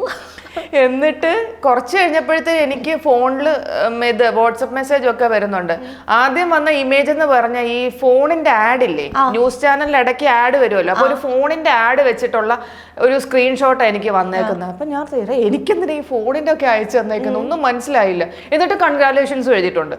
എന്നിട്ട് കുറച്ച് കഴിഞ്ഞപ്പോഴത്തേക്ക് എനിക്ക് ഫോണിൽ ഇത് വാട്സപ്പ് മെസ്സേജ് ഒക്കെ വരുന്നുണ്ട്. ആദ്യം വന്ന ഇമേജ് എന്ന് പറഞ്ഞ ഈ ഫോണിന്റെ ആഡ് ഇല്ലേ, ന്യൂസ് ചാനലിൽ ഇടയ്ക്ക് ആഡ് വരുമല്ലോ, അപ്പൊ ഒരു ഫോണിന്റെ ആഡ് വെച്ചിട്ടുള്ള ഒരു സ്ക്രീൻഷോട്ടാണ് എനിക്ക് വന്നേക്കുന്നത്. അപ്പൊ ഞാൻ എനിക്കെന്തിനാ ഈ ഫോണിന്റെ ഒക്കെ അയച്ചു തന്നേക്കുന്നത് ഒന്നും മനസ്സിലായില്ല. എന്നിട്ട് കൺഗ്രാലേഷൻസ് എഴുതിയിട്ടുണ്ട്.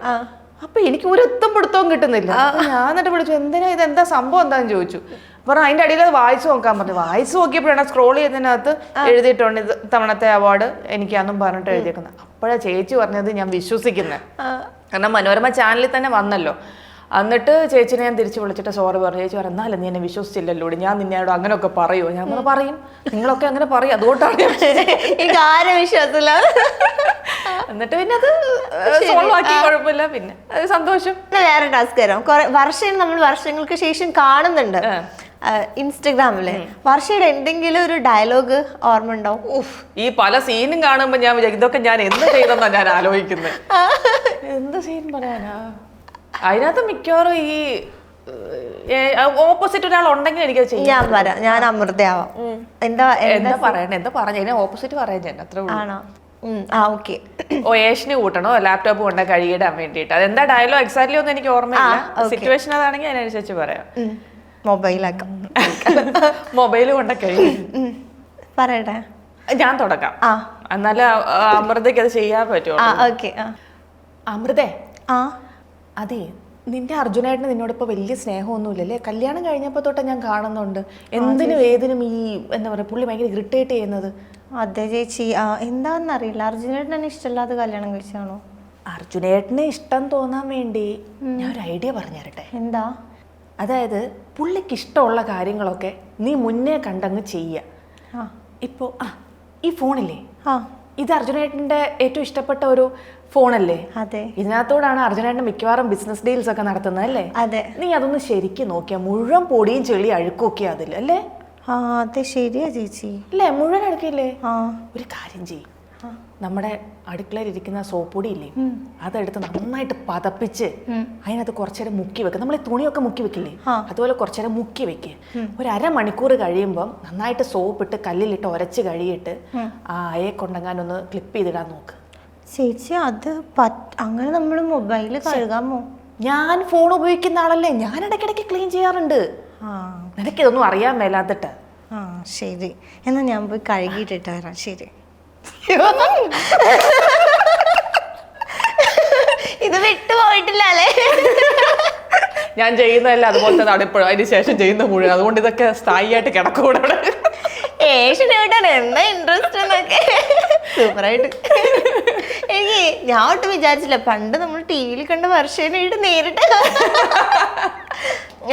അപ്പൊ എനിക്ക് ഒരു എത്തും പിടുത്തവും കിട്ടുന്നില്ല. ഞാൻ എന്നിട്ട് വിളിച്ചു എന്തിനാ ഇത്, എന്താ സംഭവം എന്താന്ന് ചോദിച്ചു. പറഞ്ഞു അതിന്റെ അടിയിൽ അത് വായിച്ചു നോക്കാൻ പറഞ്ഞു. വായിച്ചു നോക്കിയപ്പോഴാണ് സ്ക്രോൾ ചെയ്തതിനകത്ത് എഴുതിയിട്ടുണ്ട് ഇത് തവണത്തെ അവാർഡ് എനിക്കാന്നും പറഞ്ഞിട്ട് എഴുതിയേക്കുന്നത്. അപ്പോഴാ ചേച്ചി പറഞ്ഞത് ഞാൻ വിശ്വസിക്കുന്നത്, കാരണം മനോരമ ചാനലിൽ തന്നെ വന്നല്ലോ. എന്നിട്ട് ചേച്ചിനെ ഞാൻ തിരിച്ചു വിളിച്ചിട്ട് സോറി പറഞ്ഞു. ചേച്ചി പറഞ്ഞു എന്നാലും നീ എന്നെ വിശ്വസിച്ചില്ലല്ലോ, ഞാൻ നിന്നോട് അങ്ങനെയൊക്കെ പറയുമോ. ഞാൻ പറഞ്ഞു പറയും, നിങ്ങളൊക്കെ അങ്ങനെ പറയും, അതുകൊണ്ടാണ് എനിക്ക് ആരും വിശ്വാസമില്ല. എന്നിട്ട് പിന്നെ അത് സോൾവ് ആക്കി, കുഴപ്പമില്ല, പിന്നെ അത് സന്തോഷം. വേറെ ടാസ്ക് തരാം. വർഷം നമ്മൾ വർഷങ്ങൾക്ക് ശേഷം കാണുന്നുണ്ട് ഇൻസ്റ്റഗ്രാമില്. വർഷയുടെ എന്തെങ്കിലും ഒരു ഡയലോഗ് ഓർമ്മ ഉണ്ടാവും? ഈ പല സീനും കാണുമ്പോ ഞാൻ വിചാരിക്കും ഇതൊക്കെ ഞാൻ എന്ത് ചെയ്തെന്നാ ഞാൻ ആലോചിക്കുന്നത്. എന്ത് സീൻ പറയാനാ, അതിനകത്ത് മിക്കവാറും ഈ ഓപ്പോസിറ്റ് ഒരാൾ ഉണ്ടെങ്കിൽ എനിക്കത് ചെയ്യാം. ഞാൻ അമൃതയാവാം. എന്താ പറഞ്ഞ ഓപ്പോസിറ്റ് പറയാൻ ഞാൻ അത്ര ആണോ? ഏഷ്യന് കൂട്ടണോ ലാപ്ടോപ്പ് കൊണ്ട് കഴുകിയിടാൻ വേണ്ടിട്ട്. അതെന്താ ഡയലോഗ് എക്സാക്ട്ലി ഒന്നും എനിക്ക് ഓർമ്മയില്ല. സിറ്റുവേഷൻ അതാണെങ്കിൽ അതിനനുസരിച്ച് പറയാം. മൊബൈലാക്കാം. മൊബൈൽ കൊണ്ട് കഴുകി പറയട്ടെ, ഞാൻ തുടങ്ങാം. എന്നാലും അമൃതയ്ക്ക് അത് ചെയ്യാൻ പറ്റുമോ? അമൃതേ, അതെ നിന്റെ അർജുനായിട്ട് നിന്നോടിപ്പോൾ വലിയ സ്നേഹമൊന്നുമില്ലല്ലേ? കല്യാണം കഴിഞ്ഞപ്പോൾ തൊട്ട് ഞാൻ കാണുന്നുണ്ട് എന്തിനും ഏതിനും ഈ എന്താ പറയുക പുള്ളി ഭയങ്കര ഇറിറ്റേറ്റ് ചെയ്യുന്നത്. അതെ ചേച്ചി, എന്താണെന്നറിയില്ല, അർജുനേട്ടനെ ഇഷ്ടമല്ലാതെ കല്യാണം കഴിച്ചാണോ? അർജുനേട്ടനെ ഇഷ്ടം തോന്നാൻ വേണ്ടി ഞാൻ ഒരു ഐഡിയ പറഞ്ഞു തരട്ടെ. എന്താ? അതായത് പുള്ളിക്ക് ഇഷ്ടമുള്ള കാര്യങ്ങളൊക്കെ നീ മുന്നേ കണ്ടങ്ങ് ചെയ്യുക. ഇപ്പോൾ ഈ ഫോണില്ലേ, ഇത് അർജുനേട്ടൻ്റെ ഏറ്റവും ഇഷ്ടപ്പെട്ട ഒരു ഫോണല്ലേ? അതെ. ഇതിനകത്തോടാണ് അർജുനേട്ടൻ മിക്കവാറും ബിസിനസ് ഡീൽസ് ഒക്കെ നടത്തുന്നത് അല്ലേ? അതെ. നീ അതൊന്ന് ശരിക്കും നോക്കിയാ മുഴുവൻ പൊടിയും ചെളി അഴുക്കൊക്കെ അതിൽ അല്ലേ? അതെ ശരിയാ ചേച്ചി. അല്ലേ, മുഴുവൻ അഴുക്കില്ലേ? ഒരു കാര്യം ചെയ്യും, നമ്മുടെ അടുക്കളയിൽ ഇരിക്കുന്ന സോപ്പൊടി ഇല്ലേ, അതെടുത്ത് നന്നായിട്ട് പതപ്പിച്ച് അതിനകത്ത് കുറച്ചേരം മുക്കി വെക്കുക. നമ്മൾ ഈ തുണിയൊക്കെ മുക്കി വെക്കില്ലേ, അതുപോലെ കുറച്ചേരം മുക്കി വെക്കുക. ഒരു അരമണിക്കൂർ കഴിയുമ്പം നന്നായിട്ട് സോപ്പിട്ട് കല്ലിലിട്ട് ഉരച്ച് കഴിയിട്ട് ആ അയെ കൊണ്ടെങ്ങാനൊന്ന് ക്ലിപ്പ് ചെയ്തിടാൻ നോക്ക്. ചേച്ചി അത് അങ്ങനെ നമ്മൾ മൊബൈല് കഴുകാമോ? ഞാൻ ഫോൺ ഉപയോഗിക്കുന്ന ആളല്ലേ, ഞാൻ ഇടയ്ക്കിടയ്ക്ക് ക്ലീൻ ചെയ്യാറുണ്ട്. നിനക്കിതൊന്നും അറിയാൻ മേലാത്തിട്ട്. ശരി, എന്നാ ഞാൻ പോയി കഴുകിയിട്ടിട്ട് വരാം. ശരി. ഇത് വിട്ടുപോയിട്ടില്ല അല്ലേ? ഞാൻ ചെയ്യുന്നതല്ല അതുപോലെ തന്നെ ഇപ്പോഴും അതിന് ശേഷം ചെയ്യുന്ന മുഴുവൻ, അതുകൊണ്ട് ഇതൊക്കെ സ്ഥായിയായിട്ട് കിടക്കൂടെ. ഏഷ്യനായിട്ടാണ് എന്താ ഇൻട്രസ്റ്റ് എന്നൊക്കെ സൂപ്പറായിട്ട്. എനിക്ക് ഞാൻ ഒട്ടും വിചാരിച്ചില്ല, പണ്ട് നമ്മൾ ടി വിയിൽ കണ്ട വർഷനായിട്ട് നേരിട്ട്.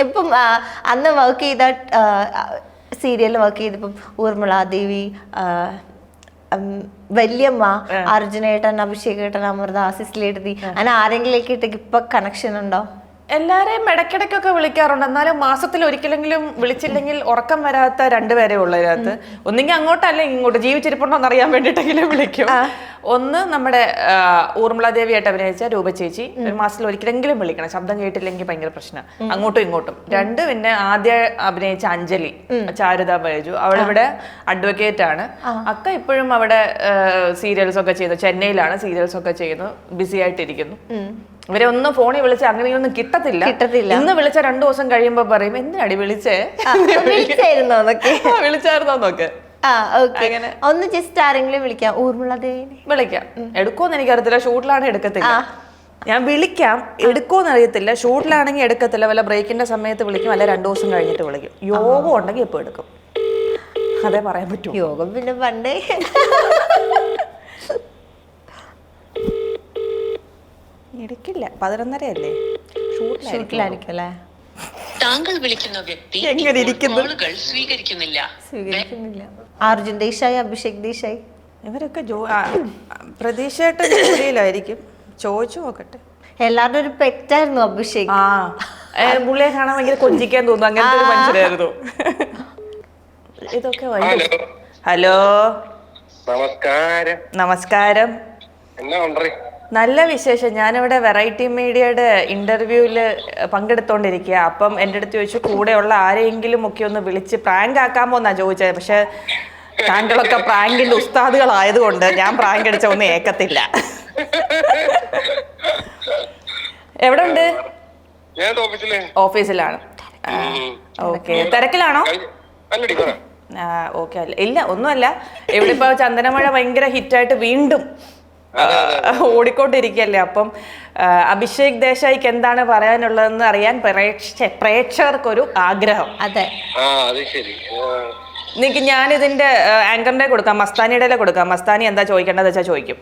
ഇപ്പം അന്ന് വർക്ക് ചെയ്ത സീരിയലിൽ വർക്ക് ചെയ്തപ്പം ഊർമിളാദേവി, വല്യമ്മ, അർജുനേട്ടൻ, അഭിഷേകേട്ടൻ, അമൃത, സിസ്ലേട്ടത്തി, അങ്ങനെ ആരെങ്കിലേക്ക് ഇപ്പൊ കണക്ഷൻ ഉണ്ടോ? എല്ലാരെയും ഇടയ്ക്കിടയ്ക്കൊക്കെ വിളിക്കാറുണ്ട്. എന്നാലും മാസത്തിൽ ഒരിക്കലെങ്കിലും വിളിച്ചില്ലെങ്കിൽ ഉറക്കം വരാത്ത രണ്ടുപേരെ ഉള്ളതിനകത്ത് ഒന്നെങ്കിൽ അങ്ങോട്ടല്ല ഇങ്ങോട്ട് ജീവിച്ചിരിപ്പുണ്ടോ എന്നറിയാൻ വേണ്ടിയിട്ടെങ്കിലും വിളിക്കും. ഒന്ന് നമ്മുടെ ഊർമിളാദേവിയായിട്ട് അഭിനയിച്ച രൂപ ചേച്ചി ഒരു മാസത്തിൽ ഒരിക്കലെങ്കിലും വിളിക്കണം, ശബ്ദം കേട്ടില്ലെങ്കിൽ ഭയങ്കര പ്രശ്നം അങ്ങോട്ടും ഇങ്ങോട്ടും. രണ്ട് പിന്നെ ആദ്യം അഭിനയിച്ച അഞ്ജലി ചാരുത ബൈജു, അവളിവിടെ അഡ്വക്കേറ്റ് ആണ്. അക്ക ഇപ്പോഴും അവിടെ സീരിയൽസ് ഒക്കെ ചെയ്യുന്നു, ചെന്നൈയിലാണ് സീരിയൽസ് ഒക്കെ ചെയ്യുന്നു, ബിസി ആയിട്ടിരിക്കുന്നു. ഇവരെ ഒന്നും ഫോണിൽ വിളിച്ച് അങ്ങനെയൊന്നും കിട്ടത്തില്ല. ഇന്ന് വിളിച്ച 2 ദിവസം കഴിയുമ്പോ പറയും എന്തിനാടി വിളിച്ചേ, വിളിച്ചായിരുന്നോന്നൊക്കെ. ഒന്ന് ജസ്റ്റ് ആരെങ്കിലും വിളിക്കാം, ഊർമിളാദേവിനെ വിളിക്കാം. എടുക്കുമെന്ന് എനിക്കറിയത്തില്ല, ഷൂട്ടിലാണ് എടുക്കത്തില്ല. ഞാൻ വിളിക്കാം, എടുക്കുമെന്ന് അറിയത്തില്ല. ഷൂട്ടിലാണെങ്കിൽ എടുക്കത്തില്ല, വല്ല ബ്രേക്കിന്റെ സമയത്ത് വിളിക്കും, അല്ല 2 ദിവസം കഴിഞ്ഞിട്ട് വിളിക്കും. യോഗം ഉണ്ടെങ്കിൽ ഇപ്പൊ എടുക്കും. അതേ പറയാൻ പറ്റൂ. യോഗം പിന്നെ പണ്ടേ എടുക്കില്ല. 11:30 അല്ലേ? ഷൂട്ടിലായിരിക്കും അല്ലേ? താങ്കൾ വിളിക്കുന്ന വ്യക്തി എങ്ങനെ ഇരിക്കുന്നു? കോളുകൾ സ്വീകരിക്കുന്നില്ല. അർജുൻ ദേശായി, അഭിഷേക് ദേശായി ഇവരൊക്കെ പ്രതീക്ഷയായിട്ട് ജോലിയിലായിരിക്കും. ചോദിച്ചു നോക്കട്ടെ. എല്ലാവരുടെ ഒരു പെറ്റായിരുന്നു അഭിഷേക്. പുള്ളിയെ കാണാൻ ഭയങ്കര കൊഞ്ചിക്കാൻ തോന്നുന്നു. അങ്ങനത്തെ ഒരു മനുഷ്യരായിരുന്നു. ഇതൊക്കെ ഹലോ, നമസ്കാരം. നമസ്കാരം. എന്നാ ഉണ്ടേ? നല്ല വിശേഷം. ഞാനിവിടെ വെറൈറ്റി മീഡിയയുടെ ഇന്റർവ്യൂവില് പങ്കെടുത്തോണ്ടിരിക്കുക. അപ്പം എൻ്റെ അടുത്ത് ചോദിച്ചു കൂടെയുള്ള ആരെയെങ്കിലും ഒക്കെ ഒന്ന് വിളിച്ച് പ്രാങ്ക് ആക്കാമോ എന്നാ ചോദിച്ചത്. പക്ഷെ താങ്കളൊക്കെ പ്രാങ്കിന്റെ ഉസ്താദുകളായതുകൊണ്ട് ഞാൻ പ്രാങ്ക് അടിച്ച ഒന്നും ഏക്കത്തില്ല. എവിടെ ഉണ്ട്? ഓഫീസിലാണ്. ഓക്കെ, തിരക്കിലാണോ? ഓക്കെ. ഇല്ല, ഒന്നുമല്ല. ഇവിടെ ഇപ്പൊ ചന്ദനമഴ ഭയങ്കര ഹിറ്റായിട്ട് വീണ്ടും ഓടിക്കൊണ്ടിരിക്കല്ലേ. അപ്പം അഭിഷേക് ദേശായിക്ക് എന്താണ് പറയാനുള്ളതെന്ന് അറിയാൻ പ്രേക്ഷകർക്കൊരു ആഗ്രഹം. അതെ, നിനക്ക് ഞാൻ ഇതിന്റെ ആങ്കറിന്റെ കൊടുക്കാം, മസ്താനിയുടെ കൊടുക്കാം. മസ്താനി എന്താ ചോദിക്കേണ്ടത് വെച്ചാ ചോദിക്കും.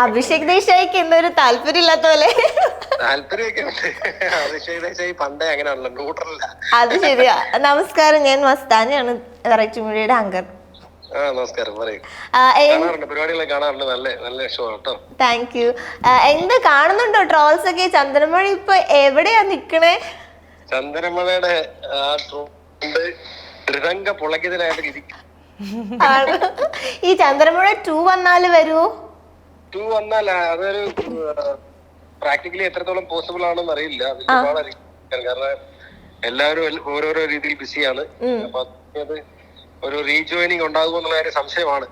അഭിഷേക് ദേശായിക്ക് എന്നൊരു താല്പര്യം ഇല്ലാത്ത പോലെ. അത് ശരിയാ. നമസ്കാരം, ഞാൻ മസ്താനിയാണ്, വെറൈറ്റി മീഡിയയുടെ ആങ്കർ. Thank you. എന്ത് കാണുന്നുണ്ടോ ട്രോൾസ് ഒക്കെ? ചന്ദനമഴ ഇപ്പൊ എവിടെയാ നിക്കണേ? ചന്ദനമഴയുടെ ഈ ചന്ദ്രമഴ 2 വന്നാല് വരുമോ? 2 വന്നാൽ അതൊരു പ്രാക്ടിക്കലി എത്രത്തോളം പോസിബിൾ ആണെന്ന് അറിയില്ല. കാരണം എല്ലാവരും ഓരോരോ രീതിയിൽ ബിസിയാണ്. അപ്പൊ അത് ഒരു റീജോയിനിങ് ഉണ്ടാകുമോ എന്നുള്ള കാര്യം സംശയമാണ്.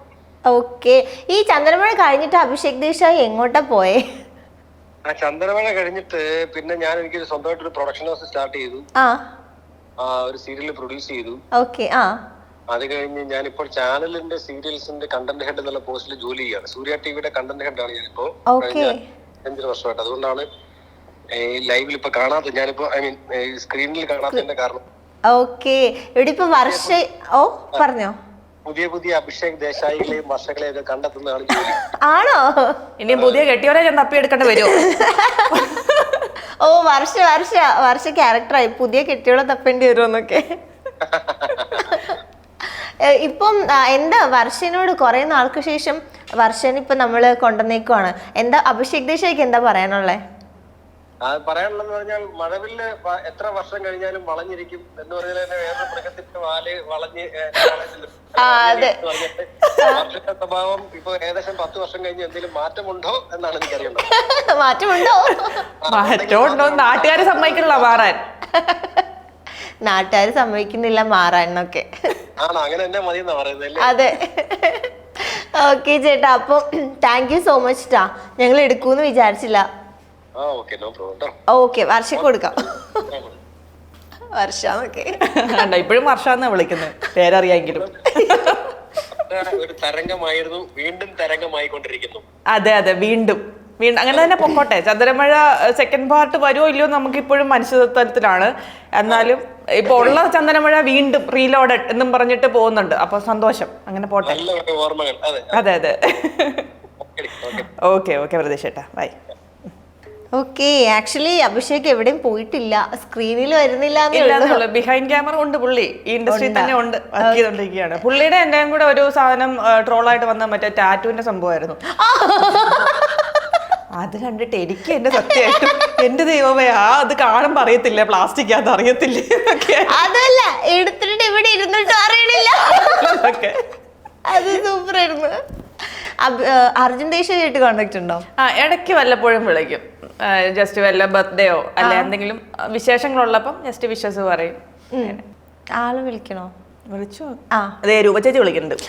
ഓക്കെ. ഈ ചന്ദ്രമഴ കഴിഞ്ഞിട്ട് അഭിഷേക് ദേശായി എങ്ങോട്ടാ പോയേ? ആ ചന്ദ്രമഴ കഴിഞ്ഞിട്ട് പിന്നെ ഞാൻ എനിക്ക് സ്വന്തമായിട്ടൊരു പ്രൊഡക്ഷൻ ഹൗസ് സ്റ്റാർട്ട് ചെയ്തു. ഒരു സീരിയൽ പ്രൊഡ്യൂസ് ചെയ്തു. ഓക്കെ. അത് കഴിഞ്ഞ് ഞാനിപ്പോൾ ചാനലിന്റെ സീരിയൽസിന്റെ കണ്ടന്റ് ഹെഡ് എന്നുള്ള പോസ്റ്റിൽ ജോലി ചെയ്യാണ്. സൂര്യ ടിവിയുടെ കണ്ടന്റ് ഹെഡ് ആണ് ഞാനിപ്പോ. 5 വർഷമായിട്ട്. അതുകൊണ്ടാണ് ഈ ലൈവിൽ ഇപ്പൊ കാണാത്ത, ഞാനിപ്പോ ഐ മീൻ സ്ക്രീനിൽ കാണാത്തതിന്റെ കാരണം. ഓക്കെ. ഇവിടെ ഇപ്പൊ പറഞ്ഞോ, പുതിയ പുതിയ അഭിഷേക് ദേശായികളെയും വർഷകളെയും ഒക്കെ കണ്ടെത്തുന്നതാണ് ജോലി. ആണോ? ഇനി പുതിയ കെട്ടിയോരെ ഞാൻ തപ്പിയെടുക്കേണ്ടി വരുമോ? ഓ, വർഷ ക്യാരക്ടറായി പുതിയ കെട്ടിയോളെ തപ്പേണ്ടി വരുമെന്നൊക്കെ. ഇപ്പം എന്താ വർഷനോട് കുറെ നാൾക്ക് ശേഷം വർഷനിപ്പൊ നമ്മള് കൊണ്ടുവന്നേക്കുവാണ്. എന്താ അഭിഷേക് ദേശായിക്ക് എന്താ പറയാനുള്ളേ? പറയാനുള്ളതെന്ന് പറഞ്ഞാൽ മഴവില്ല് എത്ര വർഷം കഴിഞ്ഞാലും വളഞ്ഞിരിക്കും എന്ന് പറഞ്ഞാൽ തന്നെ വേറൊരു മൃഗത്തിന്റെ വാല് വളഞ്ഞ് വർഷത്തെ സ്വഭാവം ഇപ്പൊ ഏകദേശം 10 വർഷം കഴിഞ്ഞ് എന്തെങ്കിലും മാറ്റമുണ്ടോ എന്നാണ് എനിക്കറിയേണ്ടത്. മാറ്റമുണ്ടോ? നാട്ടുകാര് സമ്മതിക്കണില്ല മാറാൻ. നാട്ടുകാർ സമ്മതിക്കുന്നില്ല മാറാനൊക്കെ. ആണോ? അങ്ങനെ തന്നെ മതി എന്നാ പറയുന്നത്. അതെ. ഓക്കെ ചേട്ടാ, അപ്പൊ താങ്ക് യു സോ മച്ച് ടാ. ഞങ്ങൾ എടുക്കൂന്ന് വിചാരിച്ചില്ല. ഓക്കെ, വർഷക്ക് കൊടുക്കാം. വർഷന്നൊക്കെ ഇപ്പോഴും വർഷാന്നാ വിളിക്കുന്നത്, പേരറിയാമെങ്കിലും. ഒരു തരംഗമായിരുന്നു, വീണ്ടും തരംഗമായിക്കൊണ്ടിരിക്കുന്നു. അതെ അതെ, വീണ്ടും അങ്ങനെ തന്നെ പൊക്കോട്ടെ. ചന്ദ്രമഴ സെക്കൻഡ് പാർട്ട് വരുമോ ഇല്ലയോ നമുക്കിപ്പോഴും മനുഷ്യത്വത്തിലാണ്. എന്നാലും ഇപ്പൊ ഉള്ള ചന്ദ്രമഴ വീണ്ടും റീലോഡഡ് എന്നും പറഞ്ഞിട്ട് പോകുന്നുണ്ട്. അപ്പൊ സന്തോഷം, അങ്ങനെ പോട്ടെ. അതെ അതെ. ഓക്കെ ഓക്കെ പ്രതീക്ഷേട്ടാ, ബൈ. ഓക്കെ. ആക്ച്വലി അഭിഷേക് എവിടെയും പോയിട്ടില്ല, സ്ക്രീനിൽ വരുന്നില്ല. ബിഹൈൻഡ് ക്യാമറ ഉണ്ട് പുള്ളി, ഈ ഇൻഡസ്ട്രി തന്നെ ഉണ്ട്, വർക്ക് ചെയ്തോണ്ടിരിക്കുകയാണ്. പുള്ളിയുടെ എന്റെയും കൂടെ ഒരു സാധനം ട്രോളായിട്ട് വന്ന മറ്റേ ടാറ്റുവിന്റെ സംഭവമായിരുന്നു. അത് കണ്ടിട്ട് എനിക്ക് എന്റെ സത്യമായിട്ടും എന്റെ ദൈവമേ, അത് കാണുമ്പോ അറിയത്തില്ല പ്ലാസ്റ്റിക് അത് അറിയത്തില്ല. അതല്ല, എടുത്തിട്ട് ഇവിടെ ഇരുന്നിട്ട് അറിയണില്ല. അത് സൂപ്പർ ആയിരുന്നു. അർജുൻ ദേശായിട്ട് കോണ്ടാക്ട് ഉണ്ടോ? ഇടയ്ക്ക് വല്ലപ്പോഴും വിളിക്കും. ജസ്റ്റ് വല്ല ബർത്ത്ഡേയോ അല്ലെ എന്തെങ്കിലും വിശേഷങ്ങളുള്ളപ്പം ജസ്റ്റ് വിഷസ് പറയും. ആള് വിളിക്കണോ? വിളിച്ചോ? അതെ, രൂപ ചേച്ചി വിളിക്കുന്നുണ്ട്.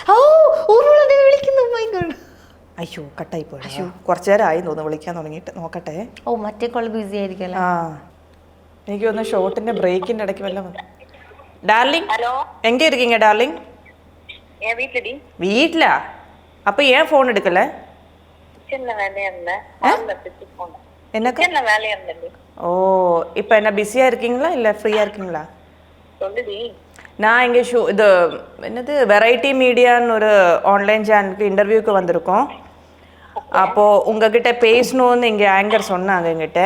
അയ്യോ, കട്ടായി പോയി. കുറച്ചു നേരമായി തോന്നുന്നു വിളിക്കാൻ തുടങ്ങിയിട്ട്. നോക്കട്ടെ. ഓ, മറ്റേ കോള് ബിസി ആയിരിക്കും. എനിക്ക് തോന്നുന്നു ഷോട്ടിന്റെ ബ്രേക്കിന്റെ ഇടയ്ക്ക് വല്ല. ഡാർലിംഗ്, എങ്ക இருக்கீங்க டார்லிங்? வீட்லயா? அப்ப ஏன் ஃபோன் எடுக்கல? என்னக்கா? என்ன வேலையா இருந்தது? ஓ, இப்போ என்ன பிஸியாக இருக்கீங்களா இல்லை ஃப்ரீயாக இருக்கீங்களா? சொல்லுடி. நான் இங்கே இது என்னது வெரைட்டி மீடியான்னு ஒரு ஆன்லைன் சேனலுக்கு இன்டர்வியூக்கு வந்திருக்கோம். அப்போது உங்ககிட்ட பேசணும்னு இங்கே ஆங்கர் சொன்னாங்க எங்கிட்ட.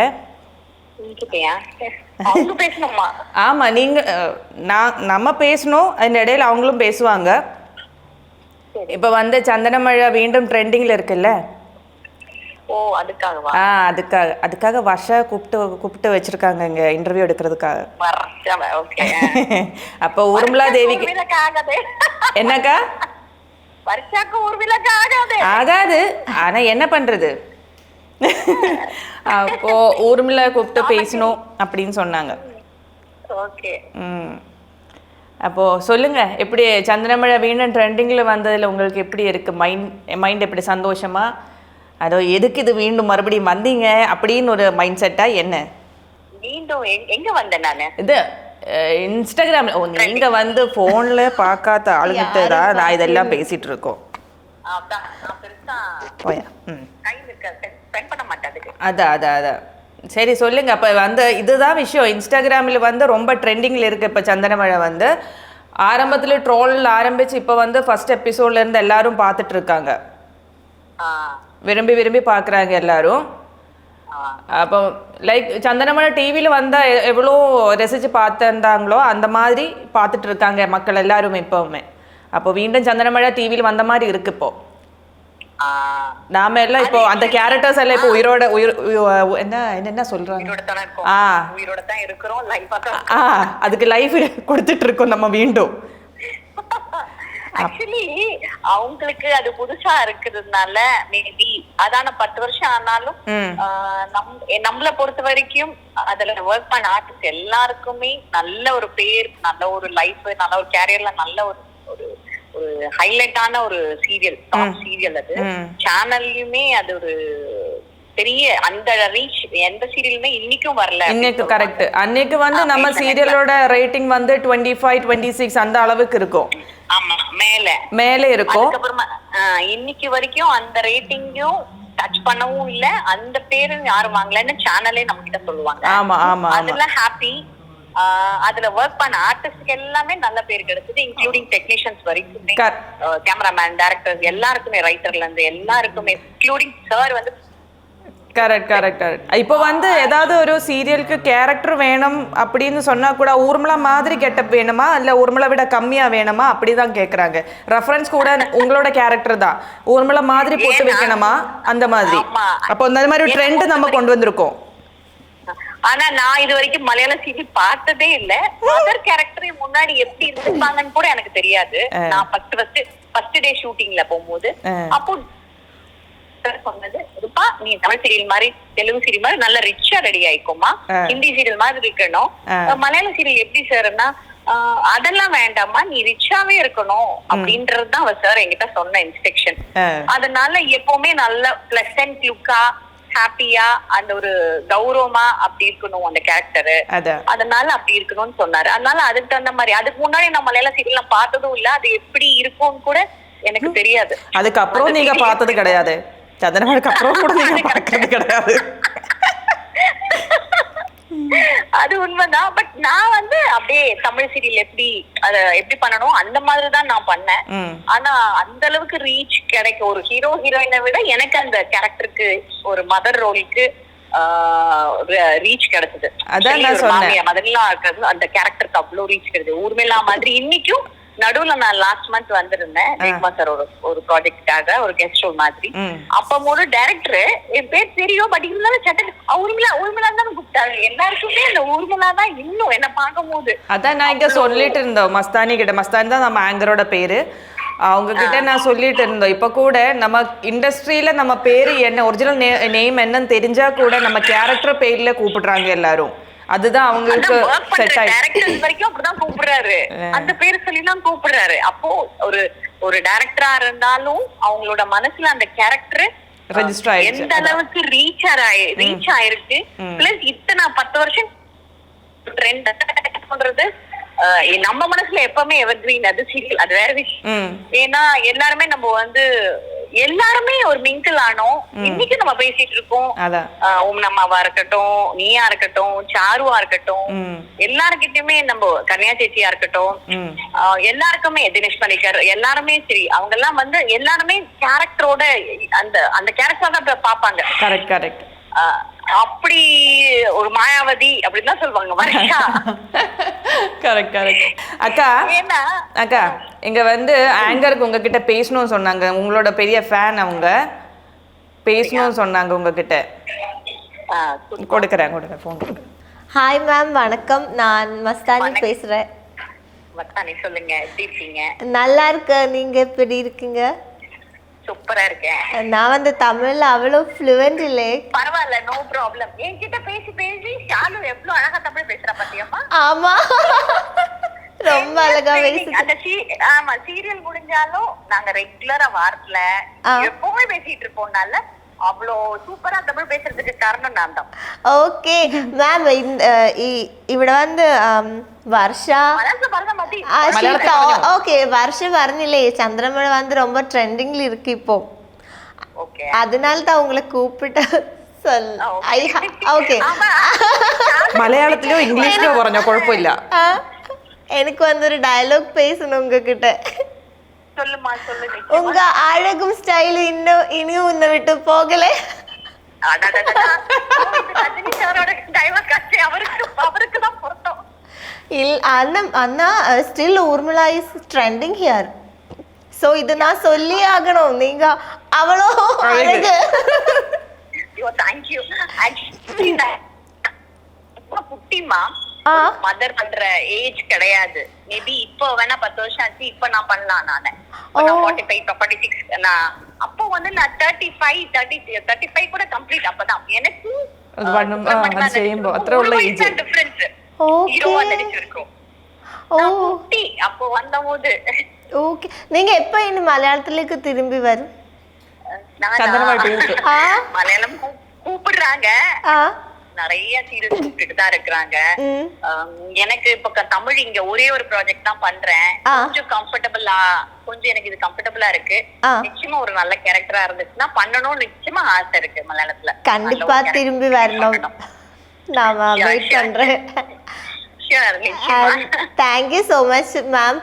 அவங்க பேசணுமா? ஆமாம், நம்ம பேசணும், அந்த இடையில அவங்களும் பேசுவாங்க. இப்போ வந்து சந்தனமழை மீண்டும் ட்ரெண்டிங்கில் இருக்குல்ல. ஓ, அதுக்காகவா? அதுக்காக வர்ஷா கூப்பிட்டு வச்சிருக்காங்க இங்க இன்டர்வியூ எடுக்கிறதுக்காக. அப்போ ஊர்மிளா தேவிக்கு என்னக்கா? வர்ஷாக்கு ஊர்மிளாக்கு ஆகாது. ஆனா என்ன பண்றது, அப்போ ஊர்மிளா கூப்பிட்டு பேசணும் அப்படின்னு சொன்னாங்க. அப்போ சொல்லுங்க, எப்படி சந்திரமழை மீண்டும் ட்ரெண்டிங்கில் வந்ததுல உங்களுக்கு எப்படி இருக்கு? மைண்ட் எப்படி சந்தோஷமா? அதோ எதுக்கு இது மீண்டும் மறுபடியும் வந்தீங்க அப்படின்னு ஒரு மைண்ட் செட்டா என்ன? மீண்டும் எங்க வந்தேன் நானு? இது இன்ஸ்டாகிராம்ல. ஓ, நீங்க வந்து போன்ல பார்க்காத ஆளுகிட்ட தான் நான் இதெல்லாம் பேசிட்டு இருக்கோம். அதான் சரி சொல்லுங்க. அப்ப வந்து இதுதான் விஷயம். இன்ஸ்டாகிராம்ல வந்து ரொம்ப ட்ரெண்டிங்ல இருக்கு இப்ப சந்தனமழை வந்து. ஆரம்பத்துல ட்ரோல் ஆரம்பிச்சு இப்ப வந்து ஃபர்ஸ்ட் எபிசோட்ல இருந்து எல்லாரும் பார்த்துட்டு இருக்காங்க. விரும்பி பார்க்குறாங்க எல்லாரும். அப்போ லைக் சந்தனமழை டிவியில் வந்தால் எவ்வளோ ரசித்து பார்த்துருந்தாங்களோ அந்த மாதிரி பார்த்துட்டு இருக்காங்க மக்கள் எல்லாரும் இப்போவுமே. அப்போ மீண்டும் சந்தனமழை டிவியில் வந்த மாதிரி இருக்கு இப்போ. நாம எல்லாம் இப்போ அந்த கேரக்டர்ஸ் எல்லாம் இப்போ உயிரோட என்ன சொல்றாங்க, அதுக்கு லைஃப் கொடுத்துட்டு இருக்கோம் நம்ம மீண்டும். ஆக்சுவலி அவங்களுக்கு அது புதுசா இருக்கிறதுனால மேபி அதான 10 வருஷம் ஆனாலும் நம்மள பொறுத்த வரைக்கும் அதுல ஒர்க் பண்ண ஆர்டிஸ்ட் எல்லாருக்குமே நல்ல ஒரு பேர், நல்ல ஒரு லைஃப், நல்ல ஒரு கேரியர்ல நல்ல ஒரு ஒரு ஹைலைட்டான ஒரு சீரியல், டாப் சீரியல். அது சேனல்லையுமே அது ஒரு பெரிய அந்த ரீச் எந்த சீரியலுமே இன்னைக்கும் வரல. இன்னைக்கு கரெக்ட். அன்னைக்கு வந்து நம்ம சீரியலோட ரேட்டிங் வந்து 25, 26 அந்த அளவுக்கு இருக்கும். ஆமா, மேல இருக்கும். அதுக்கப்புறமா இன்னைக்கு வரைக்கும் அந்த ரேட்டிங்கும் டச் பண்ணவும் இல்ல, அந்த பேரு யாரும் வாங்கலன்னு சேனலே நம்ம கிட்ட சொல்லுவாங்க. அதெல்லாம் ஹாப்பி. அதுல ஒர்க் பண்ண ஆர்டிஸ்ட்க்கு எல்லாமே நல்ல பேர் கிடைச்சது, இன்க்ளூடிங் டெக்னீஷியன்ஸ் வரைக்குமே, கேமராமேன், டைரக்டர்ஸ் எல்லாருக்குமே, ரைட்டர்ல இருந்து எல்லாருக்குமே, இன்க்ளூடிங் சார் வந்து கரெக்ட். இப்போ வந்து ஏதாவது ஒரு சீரியலுக்கு கேரக்டர் வேணும் அப்படின்னு சொன்னா கூட ஊர்மிளா மாதிரி கெட்டப் வேணுமா இல்ல ஊர்மிளா விட கம்மியா வேணுமா அப்படிதான் கேக்குறாங்க. ரெஃபரன்ஸ் கூட உங்களோட கேரக்டர் தான், ஊர்மிளா மாதிரி போட்டு வைக்கணுமா அந்த மாதிரி. அப்போ அந்த மாதிரி ஒரு ட்ரெண்ட் நம்ம கொண்டு வந்திருக்கோம். ஆனா நான் இது வரைக்கும் மலையாள சீரியல் பார்த்ததே இல்ல. மதர் கேரக்டர் முன்னாடி எப்படி இருந்திருப்பாங்கன்னு கூட எனக்கு தெரியாது. நான் ஃபர்ஸ்ட் டே ஷூட்டிங்ல போகும்போது அப்போ சொன்னது, நீ தமிழ் சீரியல் மாதிரி தெலுங்கு சீரியல் மாதிரி நல்ல ரிச்சா ரெடி ஆயிக்குமா, ஹிந்தி சீரியல் மாதிரி இருக்கணும், மலையாள சீரியல் எப்படி சார்னா அதெல்லாம் வேண்டாமா, நீ ரிச்சாவே இருக்கணும் அப்படின்றதுதான் அவர் சார் என்கிட்ட சொன்ன இன்ஸ்ட்ரக்ஷன். அதனால எப்பவுமே நல்ல பிளசன்ட் லுக்கா, ஹாப்பியா, அந்த ஒரு கௌரவமா அப்படி இருக்கணும் அந்த கேரக்டரு. அதனால அப்படி இருக்கணும்னு சொன்னாரு. அதனால அதுக்கு தகுந்த மாதிரி, அதுக்கு முன்னாடி நான் மலையாள சீரியல் நான் பார்த்ததும் இல்ல, அது எப்படி இருக்கும்னு கூட எனக்கு தெரியாது. அதுக்கப்புறம் நீங்க பார்த்தது கிடையாது, சந்தனமழைக்கு அப்புறம் கூட நீங்க பார்க்கிறது கிடையாது. அது உண்மைதான். பட் நான் வந்து அப்படியே தமிழ் சீரியல் எப்படி பண்ணணும் அந்த மாதிரிதான் நான் பண்ணேன். ஆனா அந்த அளவுக்கு ரீச் கிடைக்க ஒரு ஹீரோயினை விட எனக்கு அந்த கேரக்டருக்கு, ஒரு மதர் ரோலுக்கு ரீச் கிடைச்சது. மதர்லாம் இருக்கிறது அந்த கேரக்டருக்கு அவ்வளவு ரீச் கிடைச்சது. ஊர்மிளா மாதிரி இன்னைக்கும் நடுவுல நான் லாஸ்ட் மந்த் வந்திருந்தேன் ரேக்மா சார் ஒரு ப்ராஜெக்டுக்காக, ஒரு கெஸ்ட் ஷோ மாதிரி. அப்ப ஒரு டைரக்டர் என் பேர் தெரியும், பட் இருந்தாலும் சட்ட ஊர்மிளா தான் கூப்பிட்டாங்க. எல்லாருக்குமே அந்த ஊர்மிளா தான் இன்னும் என்ன பார்க்கும் போது. அதான் நான் இங்க சொல்லிட்டு இருந்தோம் மஸ்தானி கிட்ட. மஸ்தானி தான் நம்ம ஆங்கரோட பேரு. அவங்க கிட்ட நான் சொல்லிட்டு இருந்தோம், இப்ப கூட நம்ம இண்டஸ்ட்ரியில நம்ம பேரு என்ன, ஒரிஜினல் நேம் என்னன்னு தெரிஞ்சா கூட நம்ம கேரக்டர் பேர்ல கூப்பிடுறாங்க எல்லாரும். அதுதான் அவங்களுக்கு செட் ஆயிடுச்சு. வரைக்கும் அப்படிதான் கூப்பிடுறாரு, அந்த பேரு சொல்லிதான் கூப்பிடுறாரு. அப்போ ஒரு டைரக்டரா இருந்தாலும் அவங்களோட மனசுல அந்த கேரக்டர் எந்த அளவுக்கு ரீச் ஆயிருக்கு. பிளஸ் இத்தனை 10 வருஷம் ட்ரெண்ட் பண்றது நம்ம மனசுல எப்பவுமே எவர்கிரீன். அது சீரியல் அது வேற விஷயம். ஏன்னா எல்லாருமே நம்ம வந்து எல்லாருமே ஒரு மிங்கிள் ஆனோம். இன்னைக்கு நம்ம பேசிட்டு இருக்கோம். அதான் ஓம் நம்மாவா இருக்கட்டும், நீயா இருக்கட்டும், சாருவா இருக்கட்டும், எல்லாருக்கிட்டயுமே நம்ம கன்யா சேச்சியா இருக்கட்டும், எல்லாருக்குமே தினேஷ் பணிக்கர், எல்லாருமே சரி, அவங்க எல்லாம் வந்து எல்லாருமே கேரக்டரோட அந்த அந்த கேரக்டர் தான் பாப்பாங்க. Correct correct. அப்படி ஒரு மாயாவதி அப்படின்னு தான் சொல்லுவாங்க வர்ஷா. Correct correct. அக்கா ஏன்னா அக்கா இங்க வந்து ஆங்கருக்கு உங்ககிட்ட பேசணும்னு சொன்னாங்க. உங்களோட பெரிய ஃபேன் அவங்க, பேசணும்னு சொன்னாங்க உங்ககிட்ட. கொடுக்குறேன் ஃபோன் கொடுக்குறேன். ஹாய் மேம், வணக்கம். நான் மஸ்தானி பேசுறேன். மஸ்தானி சொல்லுங்க, எப்படி இருக்கீங்க? நல்லா இருக்க, நீங்க எப்படி இருக்கீங்க? சூப்பரா இருக்கேன். நான் வந்து தமிழ்ல அவ்வளோ ஃப்ளூவென்ட் இல்லை. பரவாயில்ல, நோ ப்ராப்ளம். என்கிட்ட பேசி பேசி ஷாலு எவ்வளவு அழகா தமிழ் பேசுறா பாத்தியம்மா. ஆமா, ரொம்ப அழகா பேசுது. அந்த ஆமா, சீரியல் முடிஞ்சாலும் நாங்க ரெகுலரா வாரத்துல எப்பவுமே பேசிட்டு இருப்போம்னால அவ்வளோ சூப்பரா தமிழ் பேசுறதுக்கு காரணம் நான் தான். ஓகே மேம், ഇവിടെ வந்து വർഷ ஓகே വർഷ പറഞ്ഞില്ലേ ചന്ദ്രമഴ வந்து ரொம்ப ட்ரெண்டிங்ல இருக்கு இப்போ. அதனால தான் உங்களை கூப்பிட்டு ஓகே. മലയാളത്തിലോ ഇംഗ്ലീഷിലോ പറഞ്ഞോ കുഴപ്പമില്ല. எனக்கு வந்து ஒரு டயலாக் பேசணும் உங்ககிட்ட. சொல்லுமா, சொல்லுங்க. உங்க அழகும் ஸ்டைலும் இன்னும் இனியும் உன்னை விட்டு போகல. அவருக்கு தான் பொருத்தம். அண்ணா still Urmila is trending here. So இது நான் சொல்லி ஆகணும். நீங்க அவ்வளோ அழகு. தேங்க்யூ. குட்டிமா மதர் பண்ற ஏஜ் கிடையாது. மேபி இப்போ வேணா 10 வருஷம் ஆச்சு, இப்ப நான் பண்ணலாம். நானு 45 46 நான் அப்போ வந்து நான் 35 கூட கம்ப்ளீட். அப்பதான் எனக்கு അത്ര ഉള്ള ഏജ് டிஃபரன்ஸ். ஹீரோவா நடிச்சிருக்கோம். குட்டி அப்போ வந்தபோது. ஓகே, நீங்க எப்ப இன்னும் மலையாளத்திലേക്ക് திரும்பி வரும்? மலையாளம் கூப்பிடுறாங்க, நிறைய சீரியஸ் கூப்பிட்டு தான் இருக்கிறாங்க. எனக்கு இப்ப தமிழ் இங்க ஒரே ஒரு ப்ராஜெக்ட் தான் பண்றேன். கொஞ்சம் கம்ஃபர்டபுளா, கொஞ்சம் எனக்கு இது கம்ஃபர்டபுளா இருக்கு. நிச்சயமா ஒரு நல்ல கேரக்டரா இருந்துச்சுன்னா பண்ணணும்னு நிச்சயமா ஆசை இருக்கு மலையாளத்துல. கண்டிப்பா திரும்பி வரணும். நாம வெயிட் பண்றேன். Thank you so much ma'am.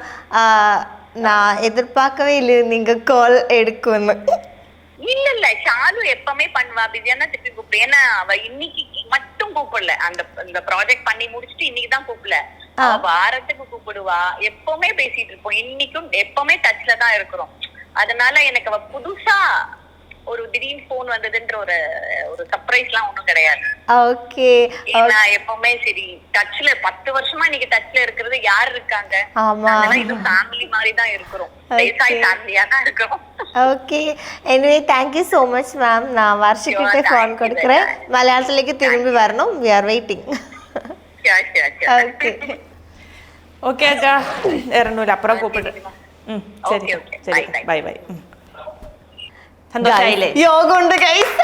நான் எதிர்பார்க்கவே இல்லை நீங்க கால் எடுக்கும்னு. இல்ல ஷாலு எப்பவுமே பண்ணுவா, பிஸியானா திருப்பி கூப்பிடு. ஏன்னா அவ இன்னைக்கு மட்டும் கூப்பிடல, அந்த ப்ராஜெக்ட் பண்ணி முடிச்சுட்டு இன்னைக்கு தான் கூப்பிடல. வாரத்துக்கு கூப்பிடுவா. எப்பவுமே பேசிட்டு இருப்போம், இன்னைக்கும் எப்பவுமே டச்ல தான் இருக்கிறோம். அதனால எனக்கு அவ புதுசா ஒரு திடீர்னு போன் வந்ததுன்ற ஒரு சர்ப்ரைஸ் எல்லாம் ஒண்ணும் கிடையாது. ஓகே, நான் எப்பவுமே சரி டச்ல 10 வருஷமா இன்னைக்கு டச்ல இருக்கிறது யார் இருக்காங்க? இது ஃபேமிலி மாதிரி தான் இருக்கிறோம், ஃபேமிலியா தான் இருக்கிறோம். Okay, anyway thank you so much ma'am. நான் வருஷக்கிட்ட ஃபோன் கொடுக்குறேன். மலையாளத்திലേക്ക് திரும்பி வரணும். we are waiting. Okay okay அக்கா, வேறொன்னும் அப்புறம் கூப்பிடு. சரி சரி, ബൈ ബൈ. സന്തോഷായില്ലേ? യോഗം ഉണ്ട് ഗൈസ്.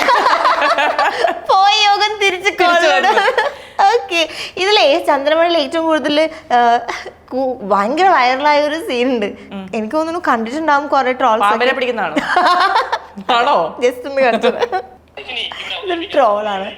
പോയ യോഗം തിരിച്ചു കൊള്ളണം. ഓക്കെ, ഇതിലേ ചന്ദ്രമണിയിൽ ഏറ്റവും കൂടുതൽ ഭയങ്കര വൈറലായ ഒരു സീൻ ഉണ്ട്. എനിക്ക് തോന്നുന്നു കണ്ടിട്ടുണ്ടാവും കുറെ ട്രോൾസ്. പിടിക്കുന്നതാണോ? ജസ്റ്റ് ഒന്ന് കണ്ടത്. ഇതൊരു ട്രോളാണ്.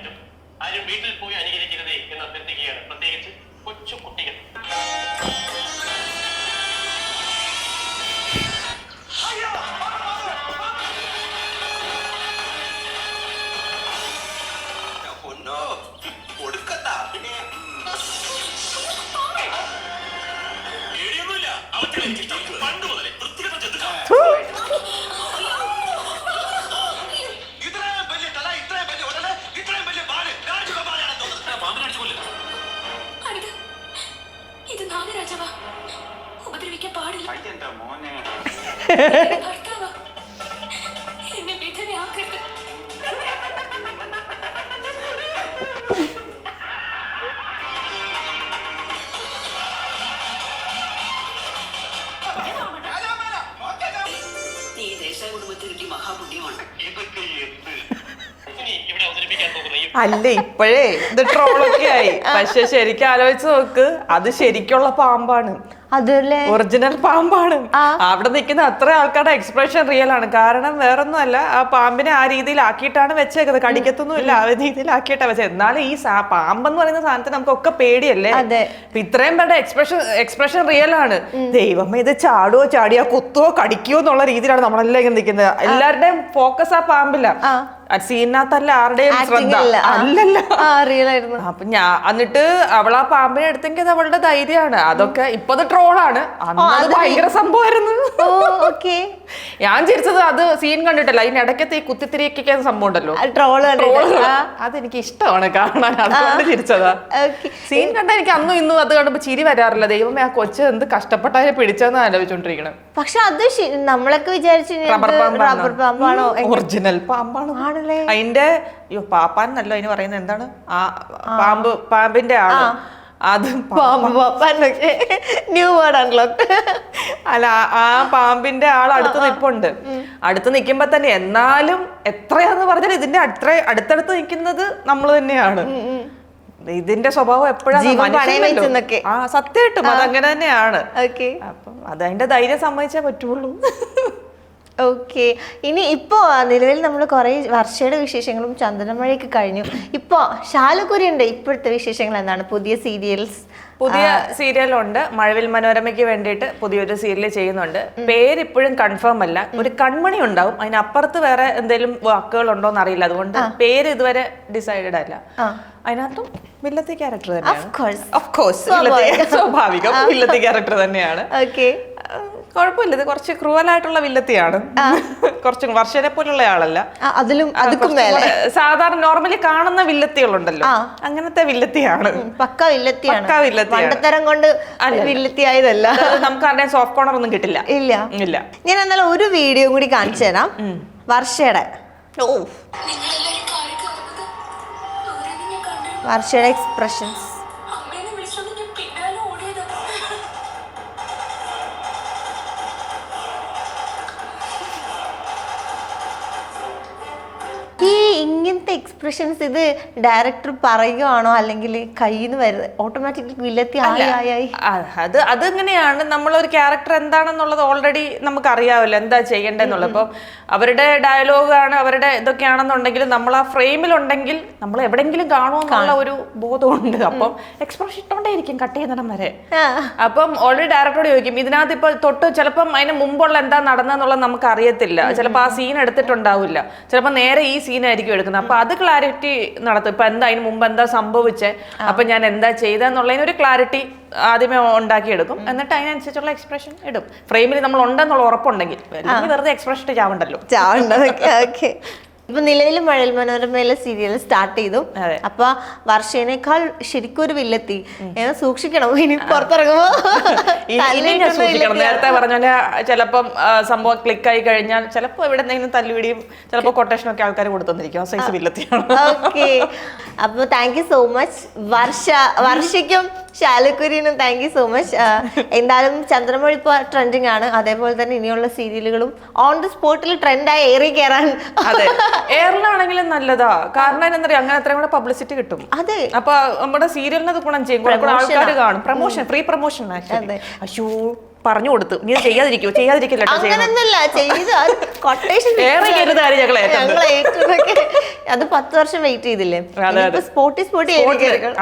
ഇത് നാഗരാജാവാ, ഉപദ്രവിക്കാൻ പാടില്ല. എന്നെ വിധവയാക്കരുത്. നീ ദേശായ കുടുംബത്തിൽ കിട്ടിയ മഹാപുണ്യമാണ്. അല്ല, ഇപ്പോഴേ ഇത് ട്രോളൊക്കെ ആയി. പക്ഷെ ശരിക്കും ആലോചിച്ച് നോക്ക്, അത് ശരിക്കുള്ള പാമ്പാണ്. അതല്ലേ ഒറിജിനൽ പാമ്പാണ്. അവിടെ നിൽക്കുന്ന അത്ര ആൾക്കാരുടെ എക്സ്പ്രഷൻ റിയൽ ആണ്. കാരണം വേറൊന്നും അല്ല, ആ പാമ്പിനെ ആ രീതിയിലാക്കിയിട്ടാണ് വെച്ചേക്കുന്നത്. കടിക്കത്തൊന്നുമില്ല, ആ രീതിയിലാക്കിയിട്ടാണ് വെച്ചത്. എന്നാലും ഈ പാമ്പെന്ന് പറയുന്ന സാധനത്തിന് നമുക്കൊക്കെ പേടിയല്ലേ. ഇത്രയും പേരുടെ എക്സ്പ്രഷൻ റിയൽ ആണ്. ദൈവമേ, ഇത് ചാടുവോ ചാടിയോ കുത്തുവോ കടിക്കുവോ എന്നുള്ള രീതിയിലാണ് നമ്മളെല്ലാം ഇങ്ങനെ നിൽക്കുന്നത്. എല്ലാവരുടെയും ഫോക്കസ് ആ പാമ്പില്ല, സീനകത്തല്ല ആരുടെയും ശ്രദ്ധ അല്ലല്ലോ. അപ്പൊ എന്നിട്ട് അവളാ പാമ്പിനെ എടുത്തെങ്കിൽ അത് അവളുടെ ധൈര്യമാണ്. അതൊക്കെ ഇപ്പൊ ട്രോളാണ്, അന്ന് ഭയങ്കര സംഭവമായിരുന്നു. ഞാൻ ചിരിച്ചത് അത് സീൻ കണ്ടിട്ടല്ല, അതിന് ഇടയ്ക്കത്തെ ഈ കുത്തിത്തിരിക്കുന്ന സംഭവം ഉണ്ടല്ലോ, അതെനിക്ക് ഇഷ്ടമാണ് കാണാൻ, അതുകൊണ്ട് ചിരിച്ചതാ. സീൻ കണ്ട എനിക്ക് അന്നും ഇന്നും അത് കണ്ടപ്പോ ചിരി വരാറില്ല. ദൈവമേ, ആ കൊച്ചു എന്ത് കഷ്ടപ്പെട്ടാലും പിടിച്ചെന്ന് ആലോചിച്ചോണ്ടിരിക്കണം. പക്ഷെ അത് നമ്മളൊക്കെ വിചാരിച്ചു റബ്ബർ പാമ്പാണോ, ഒറിജിനൽ പാമ്പാണോ. അതിന്റെ പാപ്പാൻ എന്നല്ലോ അതിന് പറയുന്നത്, എന്താണ് ആ പാമ്പിന്റെ ആള്, അത് ന്യൂ വേർഡ് അൺലോക്ക്. അല്ല, ആ പാമ്പിന്റെ ആൾ അടുത്ത് നിപ്പുണ്ട്. അടുത്ത് നിൽക്കുമ്പോ തന്നെ എന്നാലും എത്രയാന്ന് പറഞ്ഞാൽ ഇതിന്റെ അടുത്തടുത്ത് നിൽക്കുന്നത് നമ്മൾ തന്നെയാണ്. ഇതിന്റെ സ്വഭാവം എപ്പോഴാണ് സത്യമായിട്ടും അതങ്ങനെ തന്നെയാണ്. അപ്പം അതതിന്റെ ധൈര്യം സമ്മതിച്ചേ പറ്റുള്ളൂ. ഓക്കെ, ഇനി ഇപ്പോ നിലവിൽ നമ്മൾ കുറെ വർഷയുടെ വിശേഷങ്ങളും ചന്ദനമഴയൊക്കെ കഴിഞ്ഞു. ഇപ്പോ ശാലുകുരിന്റെ ഇപ്പോഴത്തെ വിശേഷങ്ങൾ എന്താണ്? പുതിയ സീരിയൽസ്? പുതിയ സീരിയലുണ്ട്, മഴവിൽ മനോരമയ്ക്ക് വേണ്ടിയിട്ട് പുതിയൊരു സീരിയൽ ചെയ്യുന്നുണ്ട്. പേര് ഇപ്പോഴും കൺഫേം അല്ല, ഒരു കൺമണി ഉണ്ടാവും, അതിനപ്പുറത്ത് വേറെ എന്തെങ്കിലും വാക്കുകൾ ഉണ്ടോന്ന് അറിയില്ല. അതുകൊണ്ട് പേര് ഇതുവരെ ഡിസൈഡഡ് അല്ല. അതിനകത്തും വില്ലത്തി ക്യാരക്ടർ തന്നെയാണ്, സ്വാഭാവികം വില്ലത്തി ക്യാരക്ടർ തന്നെയാണ്. കുഴപ്പമില്ല, ഇത് കുറച്ച് ക്രൂവലായിട്ടുള്ള വില്ലത്തിയാണ്. കുറച്ച് വർഷനെ പോലുള്ള ആളല്ല, സാധാരണ നോർമലി കാണുന്ന വില്ലത്തികളുണ്ടല്ലോ, അങ്ങനത്തെ വില്ലത്തിയാണ്. പക്ക വില്ലത്തിയാണ്, കൊണ്ട് വില്ലത്തിയായതല്ല. നമുക്ക് ആരുടെയും സോഫ്റ്റ് കോർണർ ഒന്നും കിട്ടില്ല. ഇല്ല. ഞാൻ എന്നാലും ഒരു വീഡിയോ കൂടി കാണിച്ചു തരാം, വർഷയുടെ എക്സ്പ്രഷൻസ്. ഈ ഇങ്ങനത്തെ എക്സ്പ്രഷൻസ് ഇത് ഡയറക്ടർ പറയുകയാണോ, അല്ലെങ്കിൽ കയ്യിൽ നിന്ന് വരുന്നത് ഓട്ടോമാറ്റിക്കലി വില്ലത്തി ആയി? അതെങ്ങനെയാണ്, നമ്മളൊരു ക്യാരക്ടർ എന്താണെന്നുള്ളത് ഓൾറെഡി നമുക്ക് അറിയാമല്ലോ, എന്താ ചെയ്യേണ്ടതെന്നുള്ളത്. അപ്പം അവരുടെ ഡയലോഗാണ്, അവരുടെ ഇതൊക്കെയാണെന്നുണ്ടെങ്കിൽ നമ്മൾ ആ ഫ്രെയിമിലുണ്ടെങ്കിൽ നമ്മൾ എവിടെയെങ്കിലും കാണുമെന്നുള്ള ഒരു ബോധമുണ്ട്. അപ്പം എക്സ്പ്രഷൻ ഇട്ടോണ്ടേയിരിക്കും കട്ട് ചെയ്യുന്നിടം വരെ. അപ്പം ഓൾറെഡി ഡയറക്ടറോട് ചോദിക്കും, ഇതിനകത്ത് ഇപ്പൊ തൊട്ട് ചിലപ്പം അതിന് മുമ്പുള്ള എന്താ നടന്നെന്നുള്ളത് നമുക്ക് അറിയത്തില്ല, ചിലപ്പോൾ ആ സീൻ എടുത്തിട്ടുണ്ടാവില്ല, ചിലപ്പോൾ നേരെ ഈ സീനായിരിക്കും എടുക്കുന്നത്. അപ്പൊ അത് ക്ലാരിറ്റി നടത്തും. ഇപ്പൊ എന്താ അതിന് മുമ്പ് എന്താ സംഭവിച്ചേ, അപ്പൊ ഞാൻ എന്താ ചെയ്തെന്നുള്ളതിനൊരു ക്ലാരിറ്റി ആദ്യമേ ഉണ്ടാക്കിയെടുക്കും. എന്നിട്ട് അതിനനുസരിച്ചുള്ള എക്സ്പ്രഷൻ ഇടും. ഫ്രെയിമിൽ നമ്മൾ ഉണ്ടെന്നുള്ള ഉറപ്പുണ്ടെങ്കിൽ, വെറുതെ എക്സ്പ്രഷൻ ചാവണ്ടല്ലോ. ഇപ്പൊ നിലവിൽ മഴവിൽ മനോരമയിലെ സീരിയൽ സ്റ്റാർട്ട് ചെയ്തു. അപ്പൊ വർഷേനേക്കാൾ ശരിക്കും ഒരു വില്ലത്തി, സൂക്ഷിക്കണം ഇനി പുറത്തിറങ്ങുമ്പോ. നേരത്തെ പറഞ്ഞ ചിലപ്പം സംഭവം ക്ലിക്കായി കഴിഞ്ഞാൽ ചിലപ്പോ എവിടെ എന്തെങ്കിലും തല്ലുപിടിയും ചിലപ്പോ കൊട്ടേഷൻ ഒക്കെ ആൾക്കാർ കൊടുത്തിരിക്കും. ആ സൈസ് വില്ലത്തിയാണ്. ഓക്കെ, അപ്പൊ താങ്ക് യു സോ മച്ച് വർഷയ്ക്കും ശാലുക്കുരിനും താങ്ക് യു സോ മച്ച്. എന്തായാലും ചന്ദ്രമഴ ഇപ്പൊ ട്രെൻഡിങ് ആണ്, അതേപോലെ തന്നെ ഇനിയുള്ള സീരിയലുകളും ഓൺ ദി സ്പോട്ടിൽ ട്രെൻഡായി ഏറി കയറാൻ. എയറിലാണെങ്കിലും നല്ലതാ, കാരണം എന്താ പറയാ, അങ്ങനെ അത്രയും കൂടെ പബ്ലിസിറ്റി കിട്ടും. അതെ, അപ്പൊ നമ്മുടെ സീരിയലിന് അത് ഗുണം ചെയ്യും, ആൾക്കാർ കാണും. Promotion, free promotion. അയ്യോ, പറഞ്ഞു കൊടുത്തു, നീ ചെയ്യാതിരിക്കോ, ചെയ്യാതിരിക്കില്ല. അത് 10 വർഷം വെയിറ്റ് ചെയ്തില്ലേ?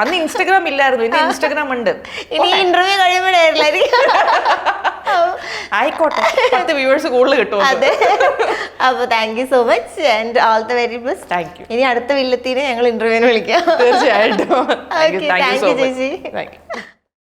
അന്ന് ഇൻസ്റ്റാഗ്രാം ഇല്ലായിരുന്നു, ഇനി ഇൻസ്റ്റാഗ്രാം ഉണ്ട്. ഇനി ഇന്റർവ്യൂ കഴിയുമ്പോഴായിരിക്കും. ആയിക്കോട്ടെ, 10 വ്യൂവേഴ്സ് കൂടുതൽ കിട്ടും. അതെ, അപ്പൊ thank you so much and all the very best. Thank you. ഇനി അടുത്ത വില്ലത്തിന് ഞങ്ങൾ ഇന്റർവ്യൂവിന് വിളിക്കാം. തീർച്ചയായിട്ടും. താങ്ക് യു ചേച്ചി.